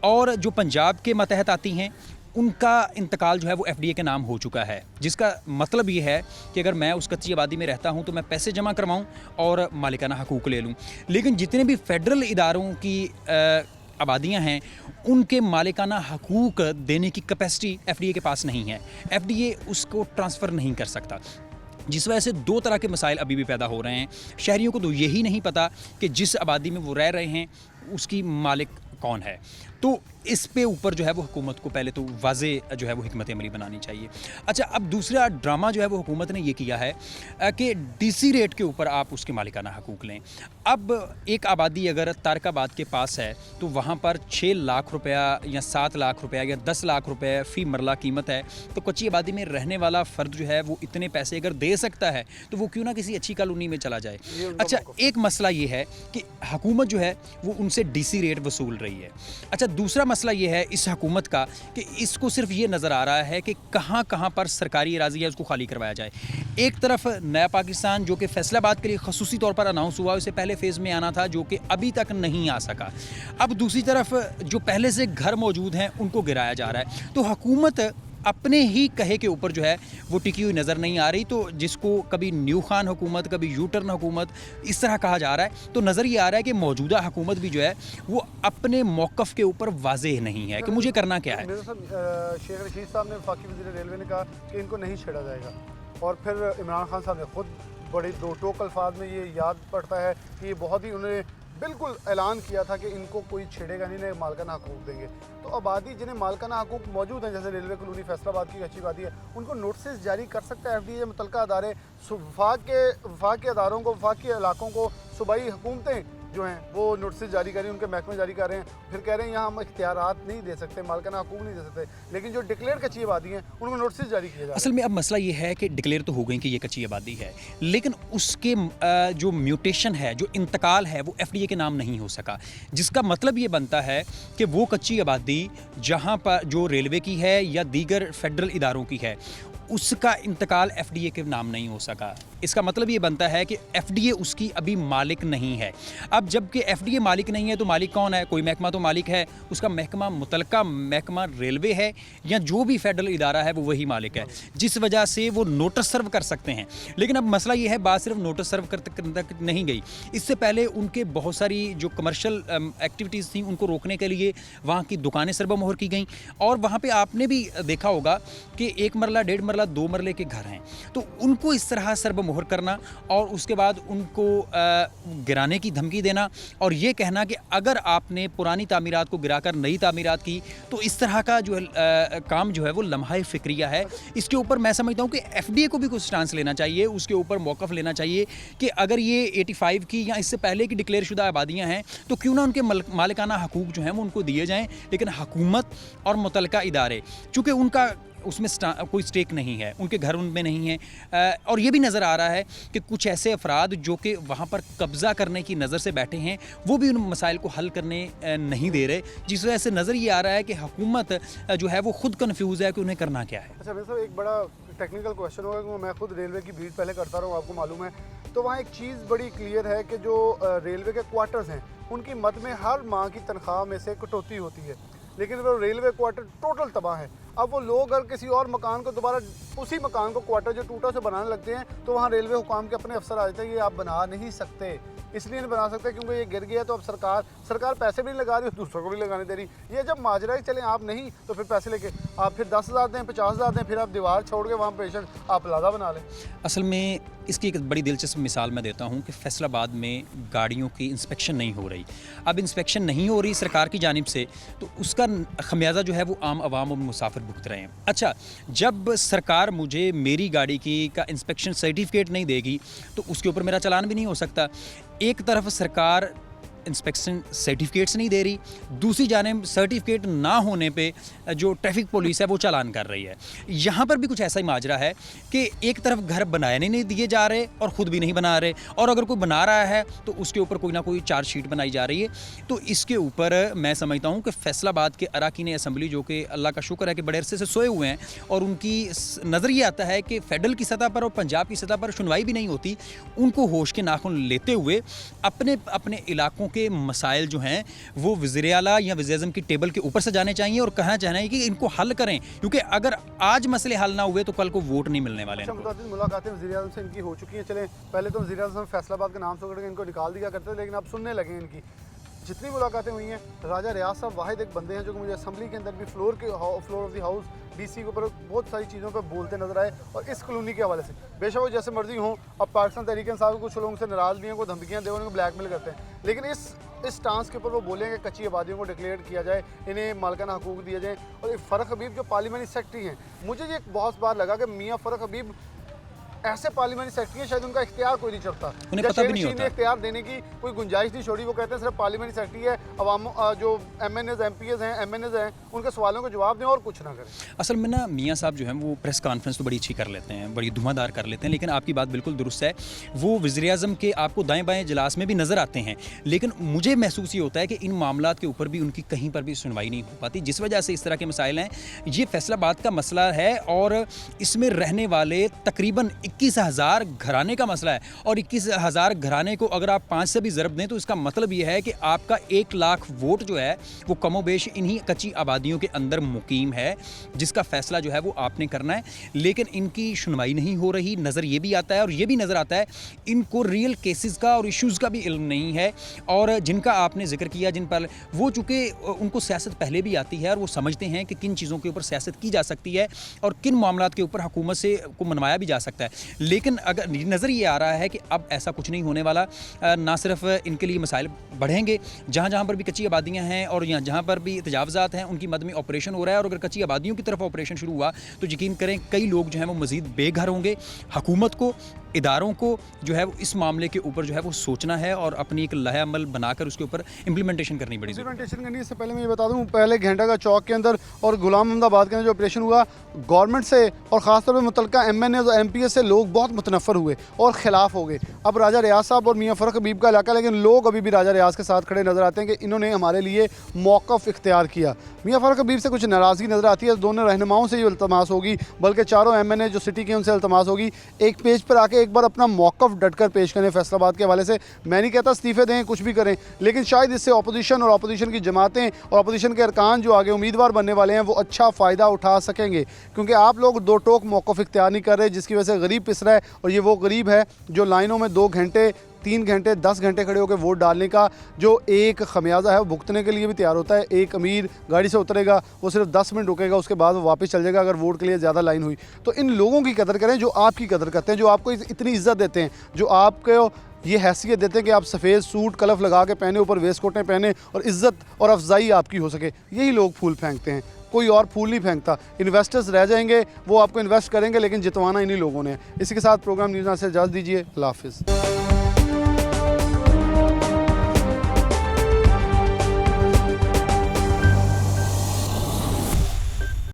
और जो पंजाब के मातहत आती हैं उनका इंतकाल जो है वो एफडीए के नाम हो चुका है, जिसका मतलब ये है कि अगर मैं उस कच्ची आबादी में रहता हूँ तो मैं पैसे जमा करवाऊँ और मालिकाना हकूक़ ले लूँ। लेकिन जितने भी फेडरल इदारों की आबादियाँ हैं उनके मालिकाना हकूक़ देने की कैपेसिटी एफडीए के पास नहीं है। एफडीए उसको ट्रांसफ़र नहीं कर सकता, जिस वजह से दो तरह के मसाइल अभी भी पैदा हो रहे हैं। शहरियों को तो यही नहीं पता कि जिस आबादी में वो रह रहे हैं उसकी मालिक कौन है। तो इस पे ऊपर जो है वो हुकूमत को पहले तो वाज़े जो है वो हिकमत अमली बनानी चाहिए। अच्छा, अब दूसरा ड्रामा जो है वो हुकूमत ने ये किया है कि डीसी रेट के ऊपर आप उसके मालिकाना हकूक़ लें। अब एक आबादी अगर तारकाबाद के पास है तो वहाँ पर 6 लाख रुपया या 7 लाख रुपया या 10 लाख रुपये फ़ी मरला कीमत है, तो कच्ची आबादी में रहने वाला फ़र्द जो है वो इतने पैसे अगर दे सकता है तो वो क्यों ना किसी अच्छी कॉलोनी में चला जाए। अच्छा, एक मसला ये है कि हुकूमत जो है वो उनसे डीसी रेट वसूल रही है। अच्छा, दूसरा मसला ये है इस हुकूमत का कि इसको सिर्फ ये नज़र आ रहा है कि कहाँ कहाँ पर सरकारी अराज़ी है उसको खाली करवाया जाए। एक तरफ नया पाकिस्तान जो कि फैसलाबाद के लिए खसूसी तौर पर अनाउंस हुआ, उससे पहले फ़ेज़ में आना था जो कि अभी तक नहीं आ सका। अब दूसरी तरफ जो पहले से घर मौजूद हैं उनको गिराया जा रहा है। तो हुकूमत अपने ही कहे के ऊपर जो है वो टिकी हुई नज़र नहीं आ रही। तो जिसको कभी न्यू खान हुकूमत, कभी यू टर्न हुकूमत इस तरह कहा जा रहा है, तो नज़र ये आ रहा है कि मौजूदा हुकूमत भी जो है वो अपने मौक़िफ़ के ऊपर वाज़ेह नहीं है कि मुझे करना क्या है। शेख रशीद साहब ने वफाकी वज़ीर रेलवे ने कहा कि इनको नहीं छेड़ा जाएगा, और फिर इमरान खान साहब ने खुद बड़े दो टोक अल्फाज में ये याद पड़ता है कि ये बहुत ही उन्होंने बिल्कुल ऐलान किया था कि इनको कोई छेड़ेगा नहीं, इन्हें मालिकाना हकूक़ देंगे। तो आबादी जिन्हें मालिकाना हकूक़ मौजूद हैं, जैसे रेलवे कॉलोनी फैसलाबाद की कच्ची आबादी है, उनको नोटिस जारी कर सकता है एफडीए, मुतलका अदारे वफाक के अदारों को, वफाक के इलाकों को सूबाई हुकूमतें जो हैं वो नोटिस जारी करें, उनके महकमे जारी कर रहे हैं, फिर कह रहे हैं यहाँ हम इख्तियारात नहीं दे सकते, मालिकाना हकूक़ नहीं दे सकते, लेकिन जो डिक्लेयर कच्ची आबादी हैं उनको नोटिस जारी किया जाए। असल में अब मसला ये है कि डिक्लेयर तो हो गई कि ये कच्ची आबादी है, लेकिन उसके जो म्यूटेशन है, जो इंतकाल है, वो एफडीए के नाम नहीं हो सका, जिसका मतलब ये बनता है कि वो कच्ची आबादी जहाँ पर जो रेलवे की है या दीगर फेडरल इदारों की है उसका इंतकाल एफडीए के नाम नहीं हो सका। इसका मतलब ये बनता है कि एफडीए उसकी अभी मालिक नहीं है। अब जबकि एफडीए मालिक नहीं है तो मालिक कौन है? कोई महकमा तो मालिक है, उसका महकमा मुतलका महकमा रेलवे है या जो भी फेडरल इदारा है वो वही मालिक है, जिस वजह से वो नोटिस सर्व कर सकते हैं। लेकिन अब मसला ये है, बात सिर्फ नोटिस सर्व कर नहीं गई, इससे पहले उनके बहुत सारी जो कमर्शियल एक्टिविटीज़ थी उनको रोकने के लिए वहाँ की दुकानें सर्वमोहर की गई। और वहाँ पर आपने भी देखा होगा कि 1 मरला 1.5 मरला 2 मरले के घर हैं, तो उनको इस तरह सर्वमोहर करना और उसके बाद उनको गिराने की धमकी देना और ये कहना कि अगर आपने पुरानी तामीरात को गिराकर नई तामीरात की तो इस तरह का जो काम जो है वो लम्हा फ़िक्रिया है। इसके ऊपर मैं समझता हूँ कि एफडीए को भी कुछ स्टांस लेना चाहिए, उसके ऊपर मौक़िफ़ लेना चाहिए कि अगर ये 85 की या इससे पहले की डिक्लेयर शुदा आबादियाँ हैं तो क्यों ना उनके मालिकाना हकूक़ जो हैं वो उनको दिए जाएँ। लेकिन हुकूमत और मुतलका इदारे, चूँकि उनका उसमें कोई स्टेक नहीं है, उनके घर उनमें नहीं है, और ये भी नज़र आ रहा है कि कुछ ऐसे अफराद जो कि वहाँ पर कब्ज़ा करने की नज़र से बैठे हैं वो भी उन मसाइल को हल करने नहीं दे रहे, जिस वजह से नज़र ये आ रहा है कि हुकूमत जो है वो खुद कन्फ्यूज़ है कि उन्हें करना क्या है। अच्छा, वैसे एक बड़ा टेक्निकल क्वेश्चन होगा कि मैं खुद रेलवे की भीड़ पहले करता रहा हूँ, आपको मालूम है, तो वहाँ एक चीज़ बड़ी क्लियर है कि जो रेलवे के क्वार्टर्स हैं उनकी मद में हर माह की तनख्वाह में से कटौती होती है, लेकिन वो रेलवे क्वार्टर टोटल तबाह है। अब वो लोग अगर किसी और मकान को दोबारा उसी मकान को क्वार्टर जो टूटा से बनाने लगते हैं तो वहाँ रेलवे हुकाम के अपने अफसर आ जाते हैं, ये आप बना नहीं सकते, इसलिए नहीं बना सकते क्योंकि ये गिर गया। तो अब सरकार पैसे भी नहीं लगा रही, दूसरों को भी लगाने दे रही। ये जब माजरा ही चले आप नहीं तो फिर पैसे लेके आप फिर 10,000 दें, 50,000 दें, फिर आप दीवार छोड़ के वहाँ पेशेंट आप प्लाजा बना लें। असल में इसकी एक बड़ी दिलचस्प मिसाल मैं देता हूँ कि फैसलाबाद में गाड़ियों की इंस्पेक्शन नहीं हो रही। अब इंस्पेक्शन नहीं हो रही सरकार की जानिब से, तो उसका खमियाजा जो है वो आम आवाम और मुसाफिर भुगत रहे हैं। अच्छा, जब सरकार मुझे मेरी गाड़ी की का इंस्पेक्शन सर्टिफिकेट नहीं देगी तो उसके ऊपर मेरा चालान भी नहीं हो सकता। एक तरफ सरकार इंस्पेक्शन सर्टिफिकेट्स नहीं दे रही, दूसरी जानिब सर्टिफिकेट ना होने पे जो ट्रैफिक पुलिस है वो चालान कर रही है। यहाँ पर भी कुछ ऐसा ही माजरा है कि एक तरफ घर बनाए नहीं दिए जा रहे और ख़ुद भी नहीं बना रहे, और अगर कोई बना रहा है तो उसके ऊपर कोई ना कोई चार्जशीट बनाई जा रही है। तो इसके ऊपर मैं समझता हूँ कि फैसलाबाद के अरकान असम्बली जो कि अल्लाह का शुक्र है कि बड़े अरसे से सोए हुए हैं और उनकी नज़र ये आता है कि फेडरल की सतह पर और पंजाब की सतह पर सुनवाई भी नहीं होती, उनको होश के नाखून लेते हुए अपने अपने इलाकों के मसाइल जो हैं वो वज़ीर आला या वज़ीर आज़म की टेबल के ऊपर से जाने चाहिए और कहना चाहिए कि इनको हल करें, क्योंकि अगर आज मसले हल ना हुए तो कल को वोट नहीं मिलने वाले हैं। मुलाकातें वज़ीर आज़म से इनकी हो चुकी हैं। चले पहले तो वज़ीर आज़म फैसलाबाद के नाम से उकड़ के इनको निकाल दिया करते थे, लेकिन अब सुनने लगे हैं इनकी जितनी मुलाकातें हुई हैं। राजा रियाज साहब वाहिद एक बंदे हैं जो कि मुझे असम्बली के अंदर भी floor of the house DC के ऊपर बहुत सारी चीज़ों पर बोलते नजर आए, और इस कॉलोनी के हवाले से बेशक वो जैसे मर्जी हों। अब पाकिस्तान तहरीक इंसाफ के कुछ लोगों से नाराज़ भी हैं, कोई धमकियाँ दे, उनको ब्लैकमेल करते हैं, लेकिन इस स्टांस के ऊपर वो बोलेंगे कच्ची आबादियों को डिक्लेयर किया जाए, इन्हें मालिकाना हकूक दिए जाए। और फ़रख हबीब जो पार्लियामेंट्री सेक्रेटरी हैं, मुझे ये बहुत बार लगा कि मियाँ फ़रख हबीब ऐसे पार्लियामेंट्री सेक्रेटरी हैं शायद उनका इख्तियार कोई नहीं चलता, उन्हें पता भी नहीं होता, इख्तियार देने की कोई गुंजाइश नहीं छोड़ी। वो कहते हैं सिर्फ पार्लियामेंट्री सेक्रेटरी है, अवाम जो MNAs MPs हैं MNAs हैं उनके सवालों को जवाब दें और कुछ ना करें। असल में ना मियाँ साहब जो हैं वो प्रेस कॉन्फ्रेंस तो बड़ी अच्छी कर लेते हैं, बड़ी धुआंधार कर लेते हैं, लेकिन आपकी बात बिल्कुल दुरुस्त है, वो वज़ीर आज़म के आपको दाएँ बाएँ इजलास में भी नज़र आते हैं, लेकिन मुझे महसूस ये होता है कि इन मामलात के ऊपर भी उनकी कहीं पर भी सुनवाई नहीं हो पाती, जिस वजह से इस तरह के मसाइल हैं। ये फैसलाबाद का मसला है और इसमें रहने वाले तकरीबन 21,000 घराने का मसला है, और 21,000 घराने को अगर आप 5 से भी ज़रब दें तो इसका मतलब ये है कि आपका 1 लाख वोट जो है वो कमोबेश इन्हीं कच्ची आबादियों के अंदर मुकीम है, जिसका फ़ैसला जो है वो आपने करना है। लेकिन इनकी सुनवाई नहीं हो रही, नज़र ये भी आता है, और ये भी नज़र आता है इनको रियल केसेस का और इश्यूज़ का भी इल्म नहीं है, और जिनका आपने जिक्र किया जिन पर वो चूँकि उनको सियासत पहले भी आती है और वो समझते हैं कि किन चीज़ों के ऊपर सियासत की जा सकती है और किन मामलात के ऊपर हुकूमत से को मनवाया भी जा सकता है। लेकिन अगर नज़र ये आ रहा है कि अब ऐसा कुछ नहीं होने वाला, ना सिर्फ इनके लिए मसाइल बढ़ेंगे, जहाँ जहाँ पर भी कच्ची आबादियाँ हैं और यहाँ जहाँ पर भी तजावज़ात हैं उनकी मद में ऑपरेशन हो रहा है, और अगर कच्ची आबादियों की तरफ ऑपरेशन शुरू हुआ तो यकीन करें कई लोग जो हैं वो मज़ीद बेघर होंगे। हुकूमत को, इदारों को जो है वो इस मामले के ऊपर जो है वो सोचना है और अपनी एक लहे अमल बनाकर उसके ऊपर इम्प्लीमेंटेशन करनी पड़ेगी। इम्प्लीमेंटेशन करनी, इससे पहले मैं ये बता दूं, पहले घंटा का चौक के अंदर और गुलाम अहमदाबाद के अंदर जो ऑपरेशन हुआ, गवर्नमेंट से और ख़ासतौर पर मुतल्लिका MNAs और MPs से लोग बहुत मुतनफ़र हुए और ख़िलाफ़ हो गए। अब राजा रियाज साहब और मियाँ फ़रख हबीब का इलाका, लेकिन लोग अभी भी राजा रियाज के साथ खड़े नज़र आते हैं कि इन्होंने हमारे लिए मौक़िफ़ इख्तियार किया। मियाँ फ़रख हबीब से कुछ नाराज़गी नज़र आती है, दोनों रहनुमाओं से ये इल्तमास होगी, बल्कि चारों MNA जो सिटी के उनसे इल्तमास होगी, एक पेज पर आके एक बार अपना मौक़िफ़ डटकर पेश करें फैसलाबाद के हवाले से। मैं नहीं कहता इस्तीफ़े दें, कुछ भी करें, लेकिन शायद इससे अपोजिशन और अपोजिशन की जमातें और अपोजिशन के अरकान जो आगे उम्मीदवार बनने वाले हैं वो अच्छा फ़ायदा उठा सकेंगे, क्योंकि आप लोग दो टोक मौक़िफ़ इख्तियार नहीं कर रहे, जिसकी वजह से गरीब पिस रहा है। और ये वो गरीब है जो लाइनों में 2 घंटे 3 घंटे 10 घंटे खड़े होकर वोट डालने का जो एक खमियाजा है वो भुगतने के लिए भी तैयार होता है। एक अमीर गाड़ी से उतरेगा, वो सिर्फ 10 मिनट रुकेगा, उसके बाद वो वापस चल जाएगा अगर वोट के लिए ज़्यादा लाइन हुई। तो इन लोगों की कदर करें जो आपकी कदर करते हैं, जो आपको इतनी इज्जत देते हैं, जो आपको ये हैसियत देते हैं कि आप सफ़ेद सूट कलफ लगा के पहने, ऊपर वेस्ट कोटें पहने और इज़्ज़त और अफजाई आपकी हो सके। यही लोग फूल फेंकते हैं, कोई और फूल नहीं फेंकता। इन्वेस्टर्स रह जाएंगे, वो आपको इन्वेस्ट करेंगे, लेकिन जितवाना इन्हीं लोगों ने। इसी के साथ प्रोग्राम न्यूज़ से इजाज़त दीजिए। अल्लाह हाफ़िज़।